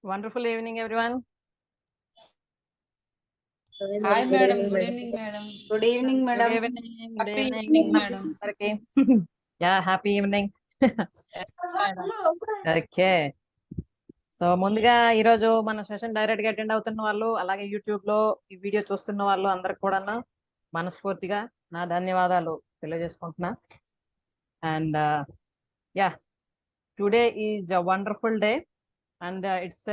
Wonderful evening, everyone. Hi, madam. Good evening, madam. Good evening, Good madam. evening. Good Happy evening, evening, madam. Okay. Yeah, happy evening. Yes, madam. Okay. So ముందుగా ఈరోజు మన session direct గా attend అవుతున్న వాళ్ళు అలాగే YouTube లో ఈ video చూస్తున్న వాళ్ళు అందరికి కూడా మనస్ఫూర్తిగా నా ధన్యవాదాలు తెలియజేసుకుంటున్నా. And yeah, today is a wonderful day and it's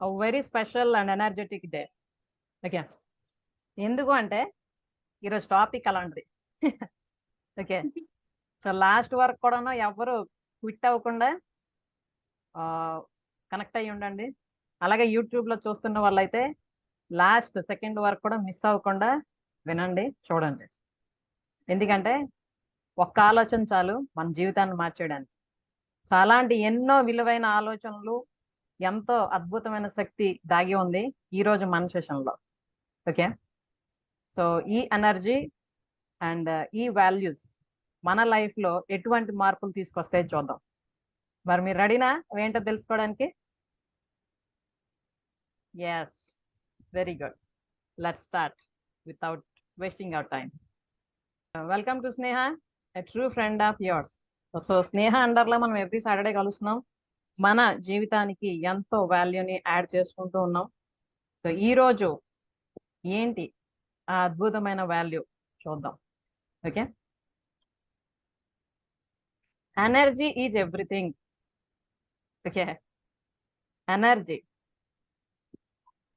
a very special and energetic day. Okay, ఎందుకు అంటే ఈరోజు టాపిక్ అలాంటిది. ఓకే, సో లాస్ట్ వరకు కూడా ఎవరు క్విట్ అవ్వకుండా కనెక్ట్ అయ్యి ఉండండి. అలాగే యూట్యూబ్లో చూస్తున్న వాళ్ళైతే లాస్ట్ సెకండ్ వరకు కూడా మిస్ అవ్వకుండా వినండి, చూడండి. ఎందుకంటే ఒక్క ఆలోచన చాలు మన జీవితాన్ని మార్చేయడానికి. సో అలాంటి ఎన్నో విలువైన ఆలోచనలు, ఎంతో అద్భుతమైన శక్తి దాగి ఉంది ఈరోజు మన సెషన్లో. ఓకే, సో ఈ ఎనర్జీ అండ్ ఈ వాల్యూస్ మన లైఫ్లో ఎటువంటి మార్పులు తీసుకొస్తాయో చూద్దాం. మరి మీరు రెడీనా ఏంటో తెలుసుకోవడానికి? Yes, very good. Let's start without wasting our time. Welcome to Sneha, a true friend of yours. So Sneha అండర్లో మనం ఎవ్రీ సాటర్డే కలుస్తున్నాం. మన జీవితానికి ఎంతో వాల్యూని యాడ్ చేసుకుంటూ ఉన్నాం. సో ఈరోజు ఏంటి ఆ అద్భుతమైన వాల్యూ చూద్దాం. Okay, energy is everything. Okay, energy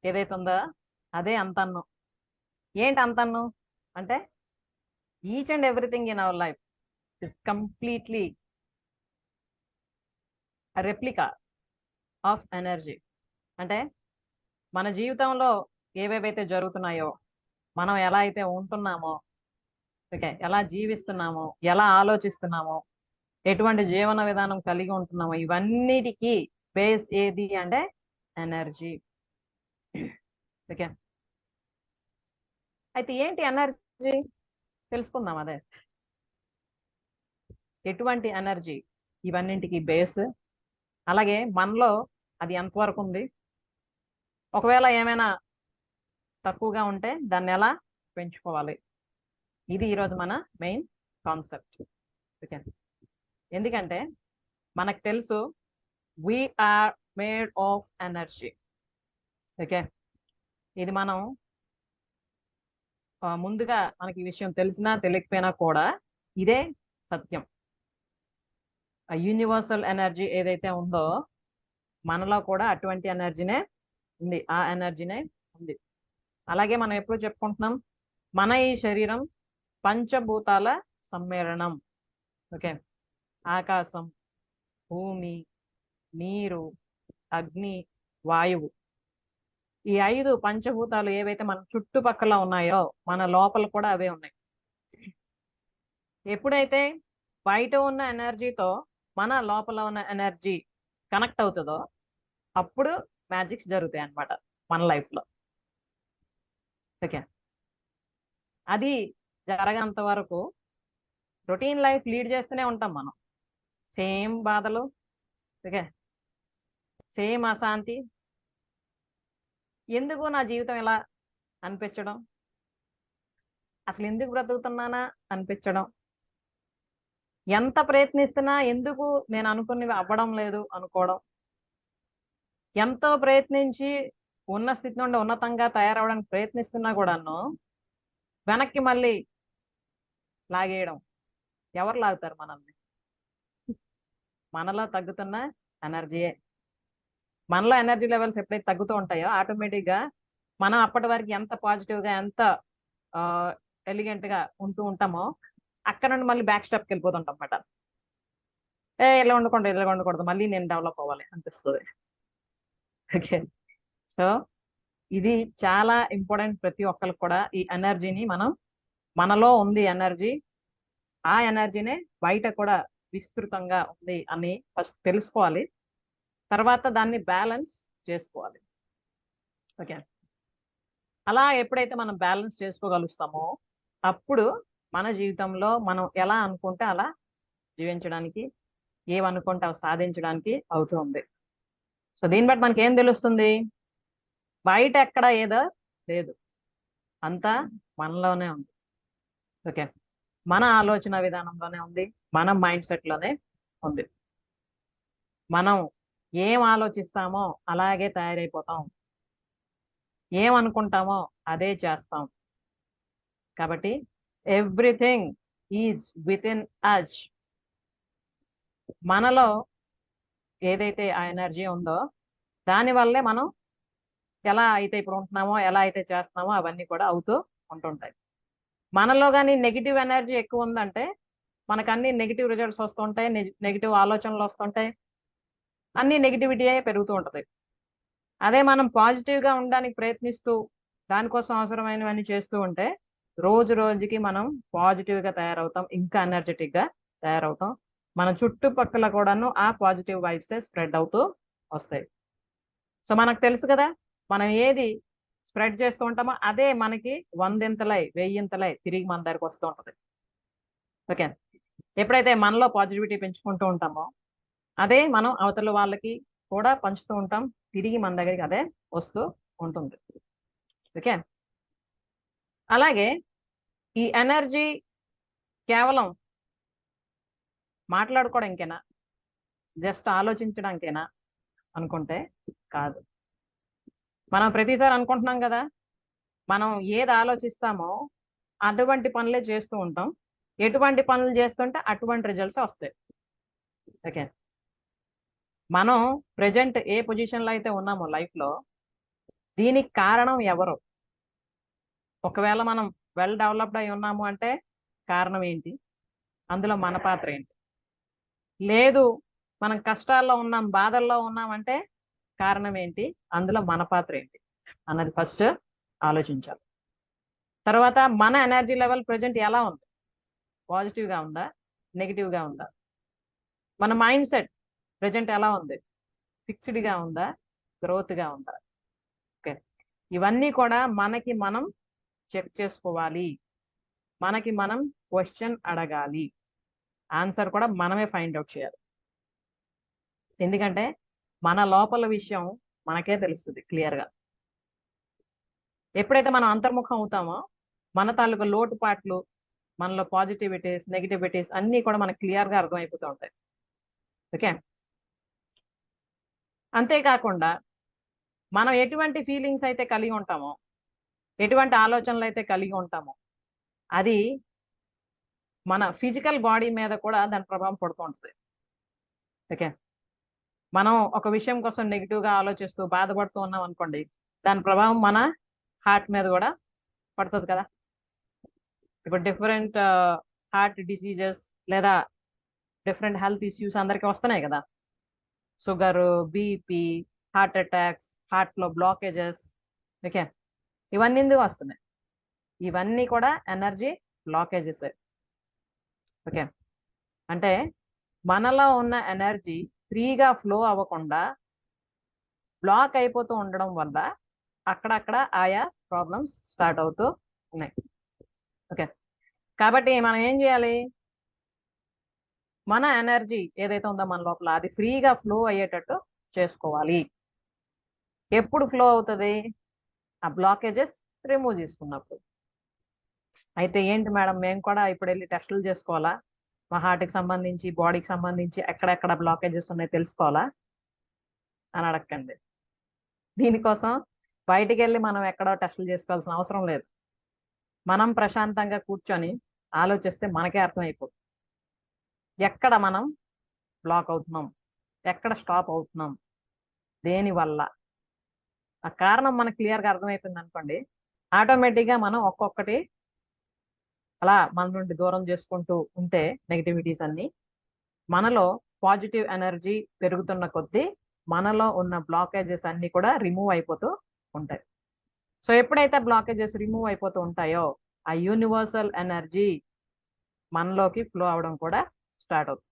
ఏదైతే ఉందో అదే అంతన్ను. ఏంటి అంతన్ను అంటే each and everything in our life is completely replica of energy. అంటే మన జీవితంలో ఏవేవైతే జరుగుతున్నాయో, మనం ఎలా అయితే ఉంటున్నామో, ఓకే, ఎలా జీవిస్తున్నామో, ఎలా ఆలోచిస్తున్నామో, ఎటువంటి జీవన విధానం కలిగి ఉంటున్నామో, ఇవన్నిటికీ బేస్ ఏది అంటే ఎనర్జీ. ఓకే, అయితే ఏంటి ఎనర్జీ తెలుసుకుందాం. అదే ఎటువంటి ఎనర్జీ ఇవన్నింటికి బేస్, అలాగే మనలో అది ఎంతవరకు ఉంది, ఒకవేళ ఏమైనా తక్కువగా ఉంటే దాన్ని ఎలా పెంచుకోవాలి, ఇది ఈరోజు మన మెయిన్ కాన్సెప్ట్. ఓకే, ఎందుకంటే మనకు తెలుసు we are made of energy. Okay, ఇది మనం ముందుగా మనకి ఈ విషయం తెలిసినా తెలియకపోయినా కూడా ఇదే సత్యం. ఆ యూనివర్సల్ ఎనర్జీ ఏదైతే ఉందో మనలో కూడా అటువంటి ఎనర్జీనే ఉంది, ఆ ఎనర్జీనే ఉంది. అలాగే మనం ఎప్పుడు చెప్పుకుంటున్నాం, మన ఈ శరీరం పంచభూతాల సమ్మేళనం. ఓకే, ఆకాశం, భూమి, నీరు, అగ్ని, వాయువు, ఈ 5 పంచభూతాలు ఏవైతే మన చుట్టుపక్కల ఉన్నాయో మన లోపల కూడా అవే ఉన్నాయి. ఎప్పుడైతే బయట ఉన్న ఎనర్జీతో మన లోపల ఉన్న ఎనర్జీ కనెక్ట్ అవుతుందో అప్పుడు మ్యాజిక్స్ జరుగుతాయి అన్నమాట మన లైఫ్లో. ఓకే, అది జరగనంత వరకు రొటీన్ లైఫ్ లీడ్ చేస్తూనే ఉంటాం మనం. సేమ్ బాధలు, ఓకే, సేమ్ అశాంతి. ఎందుకు నా జీవితం ఇలా అనిపించడం, అసలు ఎందుకు బ్రతుకుతున్నానా అనిపించడం, ఎంత ప్రయత్నిస్తున్నా ఎందుకు నేను అనుకున్నవి అవ్వడం లేదు అనుకోవడం, ఎంతో ప్రయత్నించి ఉన్న స్థితి నుండి ఉన్నతంగా తయారవడానికి ప్రయత్నిస్తున్నా కూడాను వెనక్కి మళ్ళీ లాగేయడం. ఎవరు లాగుతారు మనల్ని? మనలో తగ్గుతున్న ఎనర్జీయే. మనలో ఎనర్జీ లెవెల్స్ ఎప్పుడైతే తగ్గుతూ ఉంటాయో ఆటోమేటిక్గా మనం అప్పటి వరకు ఎంత పాజిటివ్గా, ఎంత ఎలిగెంట్గా ఉంటూ ఉంటామో అక్కడ నుండి మళ్ళీ బ్యాక్ స్టెప్కి వెళ్ళిపోతుంటాం అన్నమాట. ఇలా ఉండకూడదు, ఇలా ఉండకూడదు, మళ్ళీ నేను డెవలప్ అవ్వాలి అనిపిస్తుంది. ఓకే, సో ఇది చాలా ఇంపార్టెంట్. ప్రతి ఒక్కరికి కూడా ఈ ఎనర్జీని మనలో ఉంది ఎనర్జీ, ఆ ఎనర్జీనే బయట కూడా విస్తృతంగా ఉంది అని ఫస్ట్ తెలుసుకోవాలి. తర్వాత దాన్ని బ్యాలెన్స్ చేసుకోవాలి. ఓకే, అలా ఎప్పుడైతే మనం బ్యాలెన్స్ చేసుకోగలుగుతామో అప్పుడు మన జీవితంలో మనం ఎలా అనుకుంటే అలా జీవించడానికి, ఏమనుకుంటే అవి సాధించడానికి అవుతుంది. సో దీన్ని బట్టి మనకి ఏం తెలుస్తుంది? బయట ఎక్కడ ఏదో లేదు, అంతా మనలోనే ఉంది. ఓకే, మన ఆలోచన విధానంలోనే ఉంది, మన మైండ్ సెట్ లోనే ఉంది. మనం ఏం ఆలోచిస్తామో అలాగే తయారైపోతాం, ఏమనుకుంటామో అదే చేస్తాం. కాబట్టి ఎవ్రీథింగ్ ఈజ్ విత్ ఇన్ అజ్. మనలో ఏదైతే ఆ ఎనర్జీ ఉందో దాని వల్లే మనం ఎలా అయితే ఇప్పుడు ఉంటున్నామో, ఎలా అయితే చేస్తున్నామో అవన్నీ కూడా అవుతూ ఉంటుంటాయి. మనలో కానీ నెగిటివ్ ఎనర్జీ ఎక్కువ ఉందంటే మనకు అన్ని నెగిటివ్ రిజల్ట్స్ వస్తుంటాయి, నెగిటివ్ ఆలోచనలు వస్తుంటాయి, అన్ని నెగిటివిటీ పెరుగుతూ ఉంటది. అదే మనం పాజిటివ్ గా ఉండడానికి ప్రయత్నిస్తూ దానికోసం అవసరమైనవన్నీ చేస్తూ ఉంటే రోజు రోజుకి మనం పాజిటివ్ గా తయారవుతాం, ఇంకా ఎనర్జెటిక్ గా తయారవుతాం. మన చుట్టుపక్కల కూడాను ఆ పాజిటివ్ వైబ్స్ స్ప్రెడ్ అవుతూ వస్తాయి. సో మనకు తెలుసు కదా, మనం ఏది స్ప్రెడ్ చేస్తూ ఉంటామో అదే మనకి 100ంతలై 1000ంతలై తిరిగి మన దగ్గరకు వస్తూ ఉంటది. ఓకే, ఎప్పుడైతే మనలో పాజిటివిటీ పెంచుకుంటూ ఉంటామో అదే మనం అవతల వాళ్ళకి కూడా పంచుతూ ఉంటాం, తిరిగి మన దగ్గరికి అదే వస్తూ ఉంటుంది. ఓకే, అలాగే ఈ ఎనర్జీ కేవలం మాట్లాడుకోవడానికేనా, జస్ట్ ఆలోచించడానికేనా అనుకుంటే కాదు. మనం ప్రతిసారి అనుకుంటున్నాం కదా, మనం ఏది ఆలోచిస్తామో అటువంటి పనులే చేస్తూ ఉంటాం, ఎటువంటి పనులు చేస్తుంటే అటువంటి రిజల్ట్స్ వస్తాయి. ఓకే, మనం ప్రజెంట్ ఏ పొజిషన్లో అయితే ఉన్నామో లైఫ్లో దీనికి కారణం ఎవరు? ఒకవేళ మనం వెల్ డెవలప్డ్ అయి ఉన్నాము అంటే కారణం ఏంటి, అందులో మన పాత్ర ఏంటి? లేదు మనం కష్టాల్లో ఉన్నాం, బాధల్లో ఉన్నామంటే కారణం ఏంటి, అందులో మన పాత్ర ఏంటి అన్నది ఫస్ట్ ఆలోచించాలి. తర్వాత మన ఎనర్జీ లెవెల్ ప్రజెంట్ ఎలా ఉంది, పాజిటివ్గా ఉందా, నెగిటివ్గా ఉందా? మన మైండ్ సెట్ ప్రజెంట్ ఎలా ఉంది, ఫిక్స్డ్గా ఉందా, గ్రోత్గా ఉందా? ఓకే, ఇవన్నీ కూడా మనకి మనం చెక్ చేసుకోవాలి, మనకి మనం క్వశ్చన్ అడగాలి, ఆన్సర్ కూడా మనమే ఫైండ్ అవుట్ చేయాలి. ఎందుకంటే మన లోపల విషయం మనకే తెలుస్తుంది క్లియర్గా. ఎప్పుడైతే మనం అంతర్ముఖం అవుతామో మన తాలూకు లోటుపాట్లు, మనలో పాజిటివిటీస్ నెగిటివిటీస్ అన్నీ కూడా మనకు క్లియర్గా అర్థమైపోతూ ఉంటాయి. ఓకే, అంతేకాకుండా మనం ఎటువంటి ఫీలింగ్స్ అయితే కలిగి ఉంటామో, ఎటువంటి ఆలోచనలు అయితే కలిగి ఉంటామో అది మన ఫిజికల్ బాడీ మీద కూడా దాని ప్రభావం పడుతూ ఉంటుంది. ఓకే, మనం ఒక విషయం కోసం నెగిటివ్గా ఆలోచిస్తూ బాధపడుతూ ఉన్నాం అనుకోండి, దాని ప్రభావం మన హార్ట్ మీద కూడా పడుతుంది కదా. ఇప్పుడు డిఫరెంట్ హార్ట్ డిసీజెస్ లేదా డిఫరెంట్ హెల్త్ ఇష్యూస్ అందరికీ వస్తున్నాయి కదా, షుగరు, బీపీ, హార్ట్ అటాక్స్, హార్ట్లో బ్లాకేజెస్. ఓకే, ఇవన్నీ ఎందుకు వస్తున్నాయి? ఇవన్నీ కూడా ఎనర్జీ బ్లాకేజెస్. ఓకే, అంటే మనలో ఉన్న ఎనర్జీ ఫ్రీగా ఫ్లో అవ్వకుండా బ్లాక్ అయిపోతూ ఉండడం వల్ల అక్కడక్కడ ఆయా ప్రాబ్లమ్స్ స్టార్ట్ అవుతూ ఉన్నాయి. ఓకే, కాబట్టి మనం ఏం చేయాలి, మన ఎనర్జీ ఏదైతే ఉందో మన లోపల అది ఫ్రీగా ఫ్లో అయ్యేటట్టు చేసుకోవాలి. ఎప్పుడు ఫ్లో అవుతుంది? ఆ బ్లాకేజెస్ రిమూవ్ చేసుకున్నప్పుడు. అయితే ఏంటి మేడం, మేము కూడా ఇప్పుడు వెళ్ళి టెస్టులు చేసుకోవాలా, మా హార్ట్కి సంబంధించి బాడీకి సంబంధించి ఎక్కడెక్కడ బ్లాకేజెస్ ఉన్నాయో తెలుసుకోవాలా అని అడగండి. దీనికోసం బయటికి వెళ్ళి మనం ఎక్కడో టెస్టులు చేసుకోవాల్సిన అవసరం లేదు. మనం ప్రశాంతంగా కూర్చొని ఆలోచిస్తే మనకే అర్థమైపోతుంది ఎక్కడ మనం బ్లాక్ అవుతున్నాం, ఎక్కడ స్టాప్ అవుతున్నాం, దేనివల్ల. ఆ కారణం మనకు క్లియర్గా అర్థమైపోయింది అనుకోండి, ఆటోమేటిక్గా మనం ఒక్కొక్కటి అలా మన నుండి దూరం చేసుకుంటూ ఉంటే నెగిటివిటీస్ అన్ని, మనలో పాజిటివ్ ఎనర్జీ పెరుగుతున్న కొద్దీ మనలో ఉన్న బ్లాకేజెస్ అన్ని కూడా రిమూవ్ అయిపోతూ ఉంటాయి. సో ఎప్పుడైతే బ్లాకేజెస్ రిమూవ్ అయిపోతూ ఉంటాయో ఆ యూనివర్సల్ ఎనర్జీ మనలోకి ఫ్లో అవడం కూడా స్టార్ట్ అవుతుంది.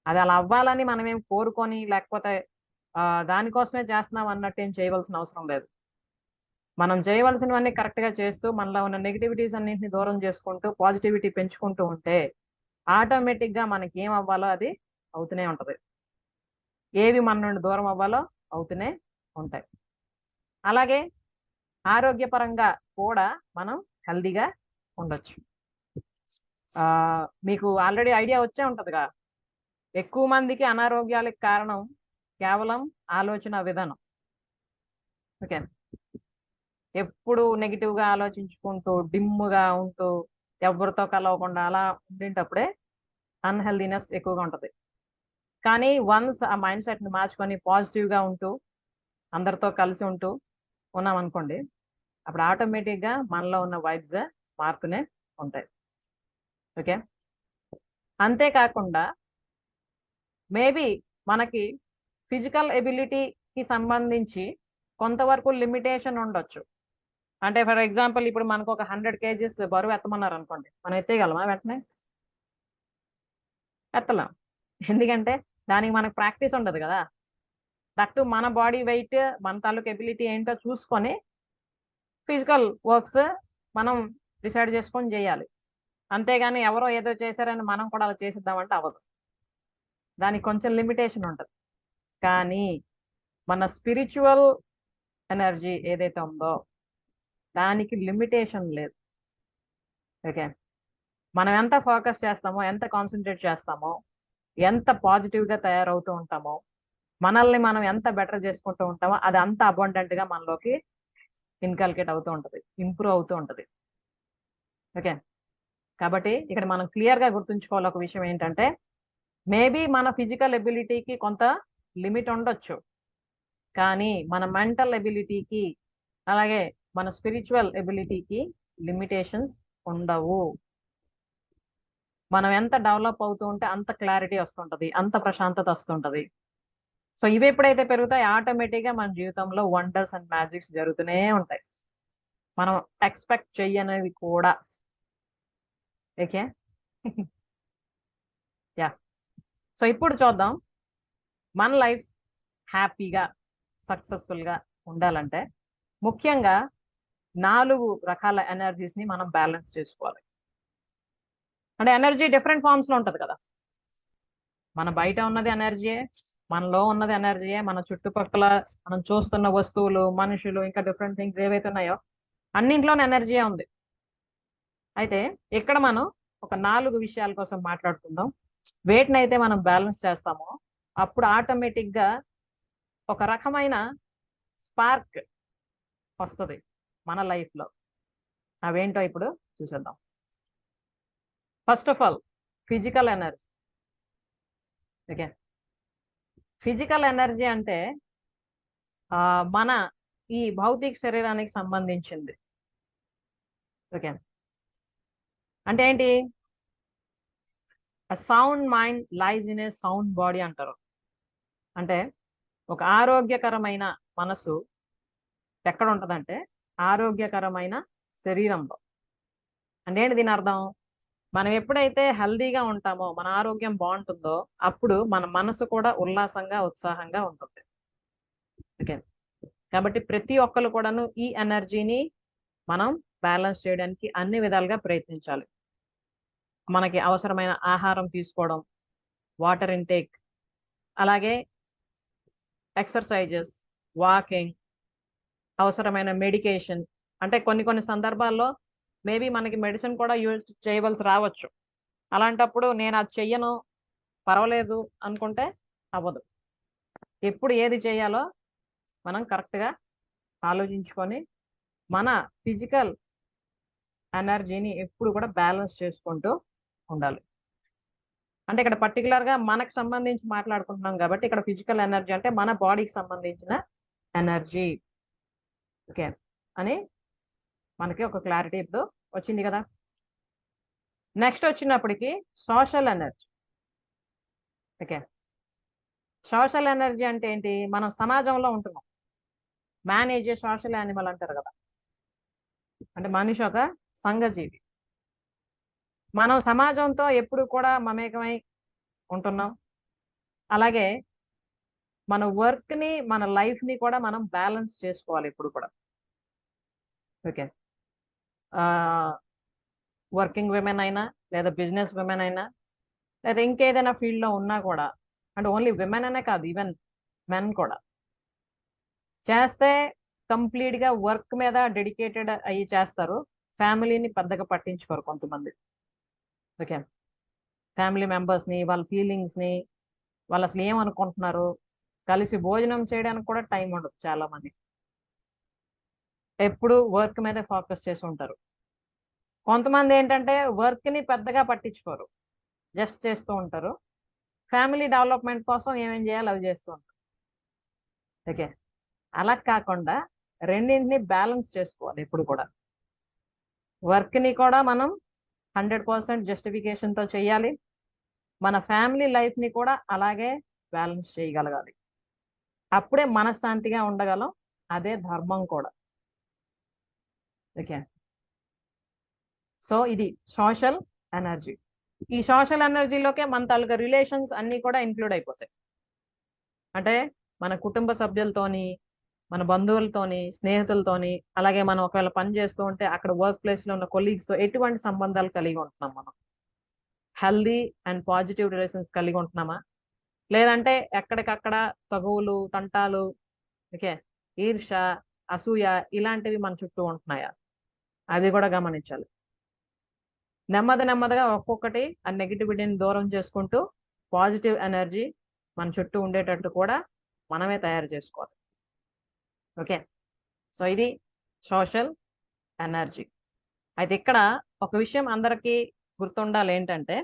అది అలా అవ్వాలని మనం ఏం కోరుకొని లేకపోతే దానికోసమే చేస్తున్నాం అన్నట్టు ఏం చేయవలసిన అవసరం లేదు. మనం చేయవలసినవన్నీ కరెక్ట్గా చేస్తూ మనలో ఉన్న నెగిటివిటీస్ అన్నింటినీ దూరం చేసుకుంటూ పాజిటివిటీ పెంచుకుంటూ ఉంటే ఆటోమేటిక్గా మనకి ఏం అవ్వాలో అది అవుతూనే ఉంటుంది. ఏవి మన నుండి దూరం అవ్వాలో అవుతూనే ఉంటాయి. అలాగే ఆరోగ్యపరంగా కూడా మనం హెల్దీగా ఉండొచ్చు. మీకు ఆల్రెడీ ఐడియా వచ్చే ఉంటుందిగా, ఎక్కువ మందికి అనారోగ్యాలకు కారణం కేవలం ఆలోచన విధానం. ఓకే, ఎప్పుడు నెగిటివ్గా ఆలోచించుకుంటూ డిమ్గా ఉంటూ ఎవరితో కలవకుండా అలా ఉండేటప్పుడే అన్హెల్దీనెస్ ఎక్కువగా ఉంటుంది. కానీ వన్స్ ఆ మైండ్ సెట్ని మార్చుకొని పాజిటివ్గా ఉంటూ అందరితో కలిసి ఉంటూ ఉన్నాం అనుకోండి, అప్పుడు ఆటోమేటిక్గా మనలో ఉన్న వైబ్స్ మారుతూనే ఉంటాయి. ఓకే, అంతేకాకుండా మేబీ మనకి ఫిజికల్ ఎబిలిటీకి సంబంధించి కొంతవరకు లిమిటేషన్ ఉండొచ్చు. అంటే ఫర్ ఎగ్జాంపుల్ ఇప్పుడు మనకు ఒక 100 kgs బరువు ఎత్తమన్నారు అనుకోండి, మనం ఎత్తేయగలమా వెంటనే? ఎత్తలేం. ఎందుకంటే దానికి మనకు ప్రాక్టీస్ ఉండదు కదా. దట్టు మన బాడీ వెయిట్, మన తాలూకు ఎబిలిటీ ఏంటో చూసుకొని ఫిజికల్ వర్క్స్ మనం డిసైడ్ చేసుకొని చేయాలి. అంతేగాని ఎవరో ఏదో చేశారని మనం కూడా అలా చేసిద్దామంటే అవ్వదు. దానికి కొంచెం లిమిటేషన్ ఉంటుంది. కానీ మన స్పిరిచువల్ ఎనర్జీ ఏదైతే ఉందో దానికి లిమిటేషన్ లేదు. ఓకే, మనం ఎంత ఫోకస్ చేస్తామో, ఎంత కాన్సన్ట్రేట్ చేస్తామో, ఎంత పాజిటివ్గా తయారవుతూ ఉంటామో, మనల్ని మనం ఎంత బెటర్ చేసుకుంటూ ఉంటామో అది అంత అబండెంట్గా మనలోకి ఇన్కల్కేట్ అవుతూ ఉంటుంది, ఇంప్రూవ్ అవుతూ ఉంటుంది. ఓకే, కాబట్టి ఇక్కడ మనం క్లియర్గా గుర్తుంచుకోవాలి ఒక విషయం ఏంటంటే, మేబీ మన ఫిజికల్ ఎబిలిటీకి కొంత లిమిట్ ఉండొచ్చు, కానీ మన మెంటల్ ఎబిలిటీకి అలాగే మన స్పిరిచువల్ ఎబిలిటీకి లిమిటేషన్స్ ఉండవు. మనం ఎంత డెవలప్ అవుతూ ఉంటే అంత క్లారిటీ వస్తుంటుంది, అంత ప్రశాంతత వస్తుంటుంది. సో ఇవి ఎప్పుడైతే పెరుగుతాయి ఆటోమేటిక్గా మన జీవితంలో వండర్స్ అండ్ మ్యాజిక్స్ జరుగుతూనే ఉంటాయి, మనం ఎక్స్పెక్ట్ చెయ్యనివి కూడా. ఓకే యా, సో ఇప్పుడు చూద్దాం, మన లైఫ్ హ్యాపీగా సక్సెస్ఫుల్గా ఉండాలంటే ముఖ్యంగా 4 రకాల ఎనర్జీస్ని మనం బ్యాలెన్స్ చేసుకోవాలి. అంటే ఎనర్జీ డిఫరెంట్ ఫార్మ్స్లో ఉంటుంది కదా. మన బయట ఉన్నది ఎనర్జీయే, మనలో ఉన్నది ఎనర్జీయే, మన చుట్టుపక్కల మనం చూస్తున్న వస్తువులు, మనుషులు, ఇంకా డిఫరెంట్ థింగ్స్ ఏవైతే ఉన్నాయో అన్నింట్లోనే ఎనర్జీయే ఉంది. అయితే ఇక్కడ మనం ఒక 4 విషయాల కోసం మాట్లాడుకుందాం. వేటినైతే మనం బ్యాలెన్స్ చేస్తామో అప్పుడు ఆటోమేటిక్గా ఒక రకమైన స్పార్క్ వస్తుంది మన లైఫ్లో. అవేంటో ఇప్పుడు చూసేద్దాం. First of all physical energy. Okay, physical energy అంటే మన ఈ భౌతిక శరీరానికి సంబంధించింది. ఓకే, అంటే ఏంటి? Sound mind lies in a sound body అంటారు. అంటే ఒక ఆరోగ్యకరమైన మనసు ఎక్కడ ఉంటుందంటే ఆరోగ్యకరమైన శరీరంలో. అంటే ఏంటి దీని అర్థం? మనం ఎప్పుడైతే హెల్దీగా ఉంటామో, మన ఆరోగ్యం బాగుంటుందో అప్పుడు మన మనసు కూడా ఉల్లాసంగా ఉత్సాహంగా ఉంటుంది. ఓకే, కాబట్టి ప్రతి ఒక్కరు కూడాను ఈ ఎనర్జీని మనం బ్యాలెన్స్ చేయడానికి అన్ని విధాలుగా ప్రయత్నించాలి. మనకి అవసరమైన ఆహారం తీసుకోవడం, వాటర్ ఇంటేక్, అలాగే ఎక్సర్సైజెస్, వాకింగ్, అవసరమైన మెడికేషన్. అంటే కొన్ని సందర్భాల్లో మేబీ మనకి మెడిసిన్ కూడా యూజ్ చేయవలసి రావచ్చు. అలాంటప్పుడు నేను అది చెయ్యను, పర్వాలేదు అనుకుంటే అవ్వదు. ఎప్పుడు ఏది చేయాలో మనం కరెక్ట్గా ఆలోచించుకొని మన ఫిజికల్ ఎనర్జీని ఎప్పుడు కూడా బ్యాలెన్స్ చేసుకుంటూ ఉండాలి. అంటే ఇక్కడ పర్టికులర్గా మనకు సంబంధించి మాట్లాడుకుంటున్నాం కాబట్టి ఇక్కడ ఫిజికల్ ఎనర్జీ అంటే మన బాడీకి సంబంధించిన ఎనర్జీ. ఓకే అని మనకి ఒక క్లారిటీ ఇప్పుడు వచ్చింది కదా. నెక్స్ట్ వచ్చినప్పటికి social energy. Okay, social energy అంటే ఏంటి? మనం సమాజంలో ఉంటున్నాం, man is a social animal అంటారు కదా. అంటే మనిషి ఒక సంఘజీవి. మనం సమాజంతో ఎప్పుడు కూడా మమేకమై ఉంటున్నాం. అలాగే మన వర్క్ని, మన లైఫ్ని కూడా మనం బ్యాలెన్స్ చేసుకోవాలి ఎప్పుడు కూడా. ఓకే, వర్కింగ్ విమెన్ అయినా, లేదా బిజినెస్ విమెన్ అయినా, లేదా ఇంకేదైనా ఫీల్డ్లో ఉన్నా కూడా, అంటే ఓన్లీ విమెన్ అనే కాదు, ఈవెన్ మెన్ కూడా చేస్తే కంప్లీట్ గా వర్క్ మీద డెడికేటెడ్ అయ్యి చేస్తారు, ఫ్యామిలీని పెద్దగా పట్టించుకోరు కొంతమంది. ఓకే, ఫ్యామిలీ మెంబర్స్ ని, వాళ్ళ ఫీలింగ్స్ ని, వాళ్ళు అసలు ఏమనుకుంటున్నారు, కలిసి భోజనం చేయడానికి కూడా టైం ఉండదు చాలా మంది. ఎప్పుడు వర్క్ మీద ఫోకస్ చేసి ఉంటారు. కొంతమంది ఏంటంటే వర్క్ ని పెద్దగా పట్టించుకోరు, జస్ట్ చేస్తూ ఉంటారు. ఫ్యామిలీ డెవలప్మెంట్ కోసం ఏమేం చేయాలి అవి చేస్తూ ఉంటారు. ఓకే, అలా కాకుండా రెండింటిని బ్యాలెన్స్ చేసుకోవాలి ఎప్పుడు కూడా. వర్క్ ని కూడా మనం 100% జస్టిఫికేషన్తో చేయాలి, మన ఫ్యామిలీ లైఫ్ ని కూడా అలాగే బ్యాలెన్స్ చేయగలగాలి. అప్పుడే మనశ్శాంతిగా ఉండగలం, అదే ధర్మం కూడా. ఓకే, సో ఇది సోషల్ ఎనర్జీ. ఈ సోషల్ ఎనర్జీలోకే మన తాలూకా రిలేషన్స్ అన్నీ కూడా ఇంక్లూడ్ అయిపోతాయి. అంటే మన కుటుంబ సభ్యులతోని, మన బంధువులతోని, స్నేహితులతోని, అలాగే మనం ఒకవేళ పని చేస్తూ ఉంటే అక్కడ వర్క్ ప్లేస్ లో ఉన్న కొలీగ్స్తో ఎటువంటి సంబంధాలు కలిగి ఉంటున్నాం మనం, హెల్దీ అండ్ పాజిటివ్ రిలేషన్స్ కలిగి ఉంటున్నామా, లేదంటే ఎక్కడికక్కడ తగువులు, తంటాలు, ఓకే, ఈర్ష, అసూయ ఇలాంటివి మన చుట్టూ ఉంటున్నాయా, అది కూడా గమనించాలి. నెమ్మదిగా ఒక్కొక్కటి ఆ నెగిటివిటీని దూరం చేసుకుంటూ పాజిటివ్ ఎనర్జీ మన చుట్టూ ఉండేటట్టు కూడా మనమే తయారు చేసుకోవాలి. ఓకే, సో ఇది సోషల్ ఎనర్జీ. అయితే ఇక్కడ ఒక విషయం అందరికీ గుర్తుండాలి ఏంటంటే,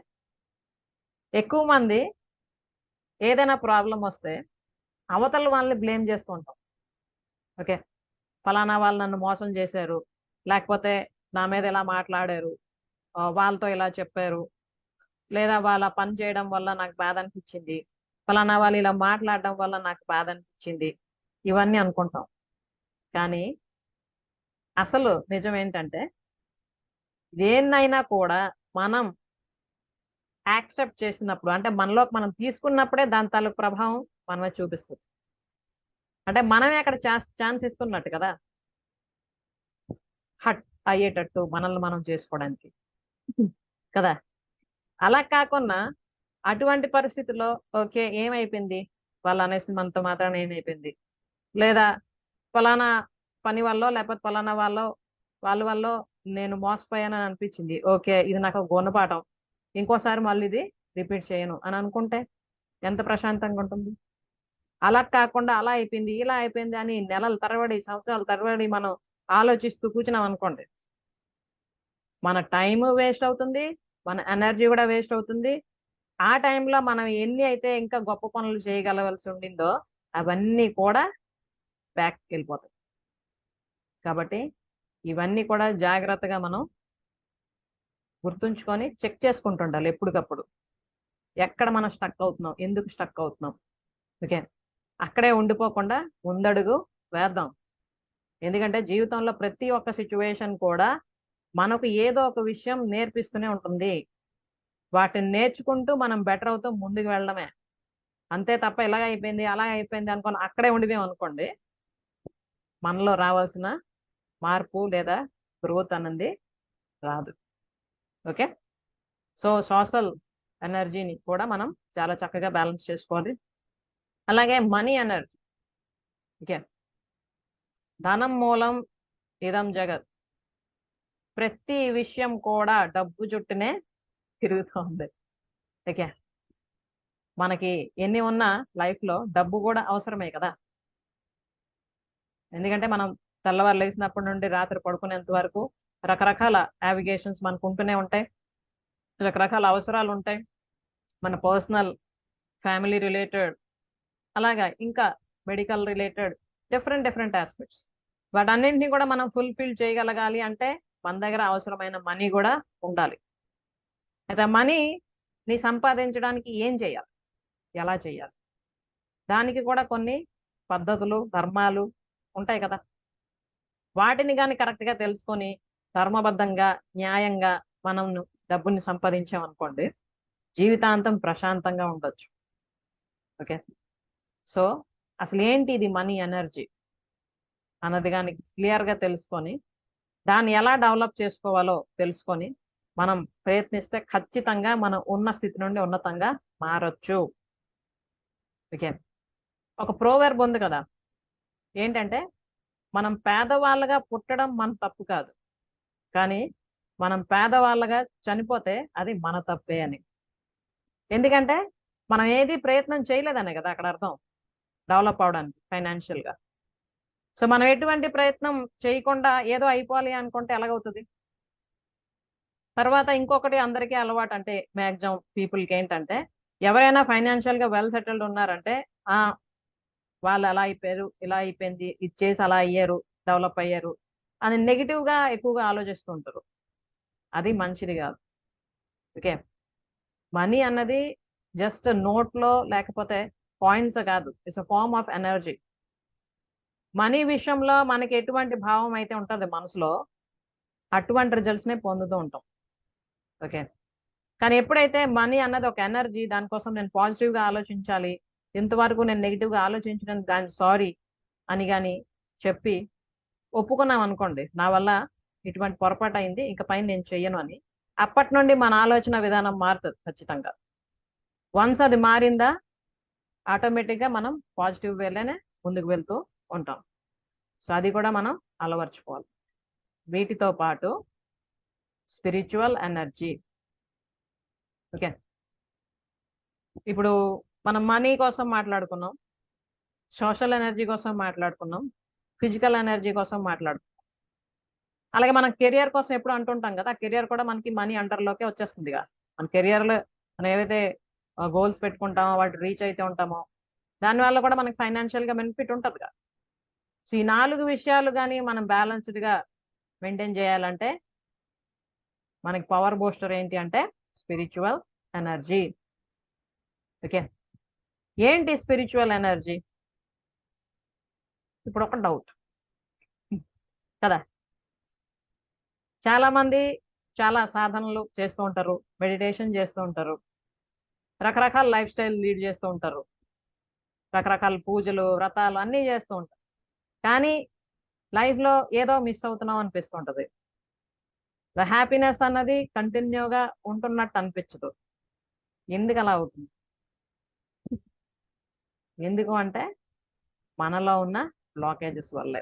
ఎక్కువ మంది ఏదైనా ప్రాబ్లం వస్తే అవతల వాళ్ళని బ్లేమ్ చేస్తూ ఉంటాం. ఓకే, ఫలానా వాళ్ళు నన్ను మోసం చేశారు, లేకపోతే నా మీద ఇలా మాట్లాడారు, వాళ్ళతో ఇలా చెప్పారు, లేదా వాళ్ళ పని చేయడం వల్ల నాకు బాధ అనిపించింది, ఫలానా వాళ్ళు ఇలా మాట్లాడడం వల్ల నాకు బాధ అనిపించింది, ఇవన్నీ అనుకుంటాం. కానీ అసలు నిజం ఏంటంటే, దేన్నైనా కూడా మనం యాక్సెప్ట్ చేసినప్పుడు, అంటే మనలోకి మనం తీసుకున్నప్పుడే దాని తాలూకు ప్రభావం మనమే చూపిస్తుంది. అంటే మనమే అక్కడ ఛాన్స్ ఇస్తున్నట్టు కదా హట్ అయ్యేటట్టు మనల్ని మనం చేసుకోవడానికి కదా. అలా కాకుండా అటువంటి పరిస్థితుల్లో ఓకే ఏమైపోయింది, వాళ్ళు అనేసి మనతో మాత్రం ఏమైపోయింది, లేదా ఫలానా పని వల్ల లేకపోతే ఫలానా వాళ్ళ వల్ల నేను మోసపోయానని అనిపించింది, ఓకే ఇది నాకు గుణపాఠం, ఇంకోసారి మళ్ళీ ఇది రిపీట్ చేయను అని అనుకుంటే ఎంత ప్రశాంతంగా ఉంటుంది. అలా కాకుండా అలా అయిపోయింది, ఇలా అయిపోయింది అని నెలల తరబడి, సంవత్సరాల తరబడి మనం ఆలోచిస్తూ కూర్చున్నాం అనుకోండి, మన టైం వేస్ట్ అవుతుంది, మన ఎనర్జీ కూడా వేస్ట్ అవుతుంది. ఆ టైంలో మనం ఎన్ని అయితే ఇంకా గొప్ప పనులు చేయగలవలసి ఉండిందో అవన్నీ కూడా బ్యాక్కి వెళ్ళిపోతాయి. కాబట్టి ఇవన్నీ కూడా జాగ్రత్తగా మనం గుర్తుంచుకొని చెక్ చేసుకుంటుండాలి ఎప్పటికప్పుడు. ఎక్కడ మనం స్టక్ అవుతున్నాం, ఎందుకు స్టక్ అవుతున్నాం, ఓకే, అక్కడే ఉండిపోకుండా ముందడుగు వేద్దాం. ఎందుకంటే జీవితంలో ప్రతి ఒక్క సిచ్యువేషన్ కూడా మనకు ఏదో ఒక విషయం నేర్పిస్తూనే ఉంటుంది. వాటిని నేర్చుకుంటూ మనం బెటర్ అవుతూ ముందుకు వెళ్ళడమే, అంతే తప్ప ఇలాగ అయిపోయింది అలా అయిపోయింది అనుకోని అక్కడే ఉండిపోయాం అనుకోండి, మనలో రావాల్సిన మార్పు లేదా గ్రోత్ అన్నది రాదు. ఓకే, సో సోషల్ ఎనర్జీని కూడా మనం చాలా చక్కగా బ్యాలెన్స్ చేసుకోవాలి. అలాగే మనీ ఎనర్జీ. ఓకే, ధనం మూలం ఇదం జగత్. ప్రతి విషయం కూడా డబ్బు చుట్టూనే తిరుగుతుంది. ఓకే, మనకి ఎన్ని ఉన్నా లైఫ్లో డబ్బు కూడా అవసరమే కదా. ఎందుకంటే మనం తెల్లవారు లేచినప్పటి నుండి రాత్రి పడుకునేంత వరకు రకరకాల నావిగేషన్స్ మనకు ఉంటూనే ఉంటాయి, రకరకాల అవసరాలు ఉంటాయి, మన పర్సనల్, ఫ్యామిలీ రిలేటెడ్, అలాగా ఇంకా మెడికల్ రిలేటెడ్ డిఫరెంట్ ఆస్పెక్ట్స్. వాటన్నింటినీ కూడా మనం ఫుల్ఫిల్ చేయగలగాలి అంటే మన దగ్గర అవసరమైన మనీ కూడా ఉండాలి. అయితే మనీని సంపాదించడానికి ఏం చేయాలి, ఎలా చేయాలి, దానికి కూడా కొన్ని పద్ధతులు, ధర్మాలు ఉంటాయి కదా. వాటిని కానీ కరెక్ట్గా తెలుసుకొని ధర్మబద్ధంగా, న్యాయంగా మనం డబ్బుని సంపాదించామనుకోండి, జీవితాంతం ప్రశాంతంగా ఉండొచ్చు. ఓకే, సో అసలు ఏంటి ఇది మనీ ఎనర్జీ అన్నది కానీ క్లియర్గా తెలుసుకొని దాన్ని ఎలా డెవలప్ చేసుకోవాలో తెలుసుకొని మనం ప్రయత్నిస్తే ఖచ్చితంగా మనం ఉన్న స్థితి నుండి ఉన్నతంగా మారచ్చు. ఓకే, ఒక ప్రోవర్బ్ ఉంది కదా, ఏంటంటే మనం పేదవాళ్ళగా పుట్టడం మన తప్పు కాదు, కానీ మనం పేదవాళ్ళగా చనిపోతే అది మన తప్పే అని. ఎందుకంటే మనం ఏది ప్రయత్నం చేయలేదనే కదా అక్కడ అర్థం, డెవలప్ అవడానికి ఫైనాన్షియల్గా. సో మనం ఎటువంటి ప్రయత్నం చేయకుండా ఏదో అయిపోవాలి అనుకుంటే ఎలాగవుతుంది? తర్వాత ఇంకొకటి అందరికీ అలవాటు, అంటే మ్యాక్సిమం పీపుల్కి ఏంటంటే, ఎవరైనా ఫైనాన్షియల్గా వెల్ సెటిల్డ్ ఉన్నారంటే ఆ వాళ్ళు అలా అయిపోయారు, ఇలా అయిపోయింది, ఇది చేసి అలా అయ్యారు, డెవలప్ అయ్యారు అని నెగిటివ్గా ఎక్కువగా ఆలోచిస్తూ ఉంటారు. అది మంచిది కాదు. ఓకే, మనీ అన్నది జస్ట్ నోట్లో లేకపోతే కాయిన్స్ కాదు, it's a form of energy. Money విషయంలో మనకి ఎటువంటి భావం అయితే ఉంటుంది మనసులో, అటువంటి రిజల్ట్స్నే పొందుతూ ఉంటాం. ఓకే, కానీ ఎప్పుడైతే మనీ అన్నది ఒక ఎనర్జీ, దానికోసం నేను పాజిటివ్గా ఆలోచించాలి, ఇంతవరకు నేను నెగిటివ్గా ఆలోచించడానికి దాని సారీ అని కానీ చెప్పి ఒప్పుకున్నాం అనుకోండి, నా వల్ల ఇటువంటి పొరపాటు అయింది, ఇక పైన నేను చెయ్యను అని, అప్పటి నుండి మన ఆలోచన విధానం మారుతుంది ఖచ్చితంగా. వన్స్ అది మారిందా ఆటోమేటిక్గా మనం పాజిటివ్ వేలోనే ముందుకు వెళ్తూ ఉంటాం. సో అది కూడా మనం అలవర్చుకోవాలి. వీటితో పాటు స్పిరిచువల్ ఎనర్జీ. ఓకే, ఇప్పుడు మనం మనీ కోసం మాట్లాడుకున్నాం, సోషల్ ఎనర్జీ కోసం మాట్లాడుకున్నాం, ఫిజికల్ ఎనర్జీ కోసం మాట్లాడుకున్నాం. అలాగే మనం కెరియర్ కోసం ఎప్పుడు అంటుంటాం కదా, ఆ కెరియర్ కూడా మనకి మనీ అండర్లోకే వచ్చేస్తుంది కదా. మన కెరియర్లో మనం ఏవైతే గోల్స్ పెట్టుకుంటామో వాటి రీచ్ అయితే ఉంటామో దానివల్ల కూడా మనకి ఫైనాన్షియల్గా బెనిఫిట్ ఉంటుంది కదా. సో ఈ 4 విషయాలు కానీ మనం బ్యాలెన్స్డ్గా మెయింటైన్ చేయాలంటే మనకి పవర్ బూస్టర్ ఏంటి అంటే స్పిరిచువల్ ఎనర్జీ. ఓకే, ఏంటి స్పిరిచువల్ ఎనర్జీ? ఇప్పుడు ఒక డౌట్ కదా, చాలా మంది చాలా సాధనలు చేస్తూ ఉంటారు, మెడిటేషన్ చేస్తూ ఉంటారు, రకరకాల లైఫ్ స్టైల్ లీడ్ చేస్తూ ఉంటారు, రకరకాల పూజలు వ్రతాలు అన్నీ చేస్తూ ఉంటారు, కానీ లైఫ్లో ఏదో మిస్ అవుతున్నాం అనిపిస్తుంటది. హ్యాపీనెస్ అన్నది కంటిన్యూగా ఉంటున్నట్టు అనిపించదు. ఎందుకు అలా అవుతుంది? ఎందుకు అంటే మనలో ఉన్న బ్లాకేజెస్ వల్లే.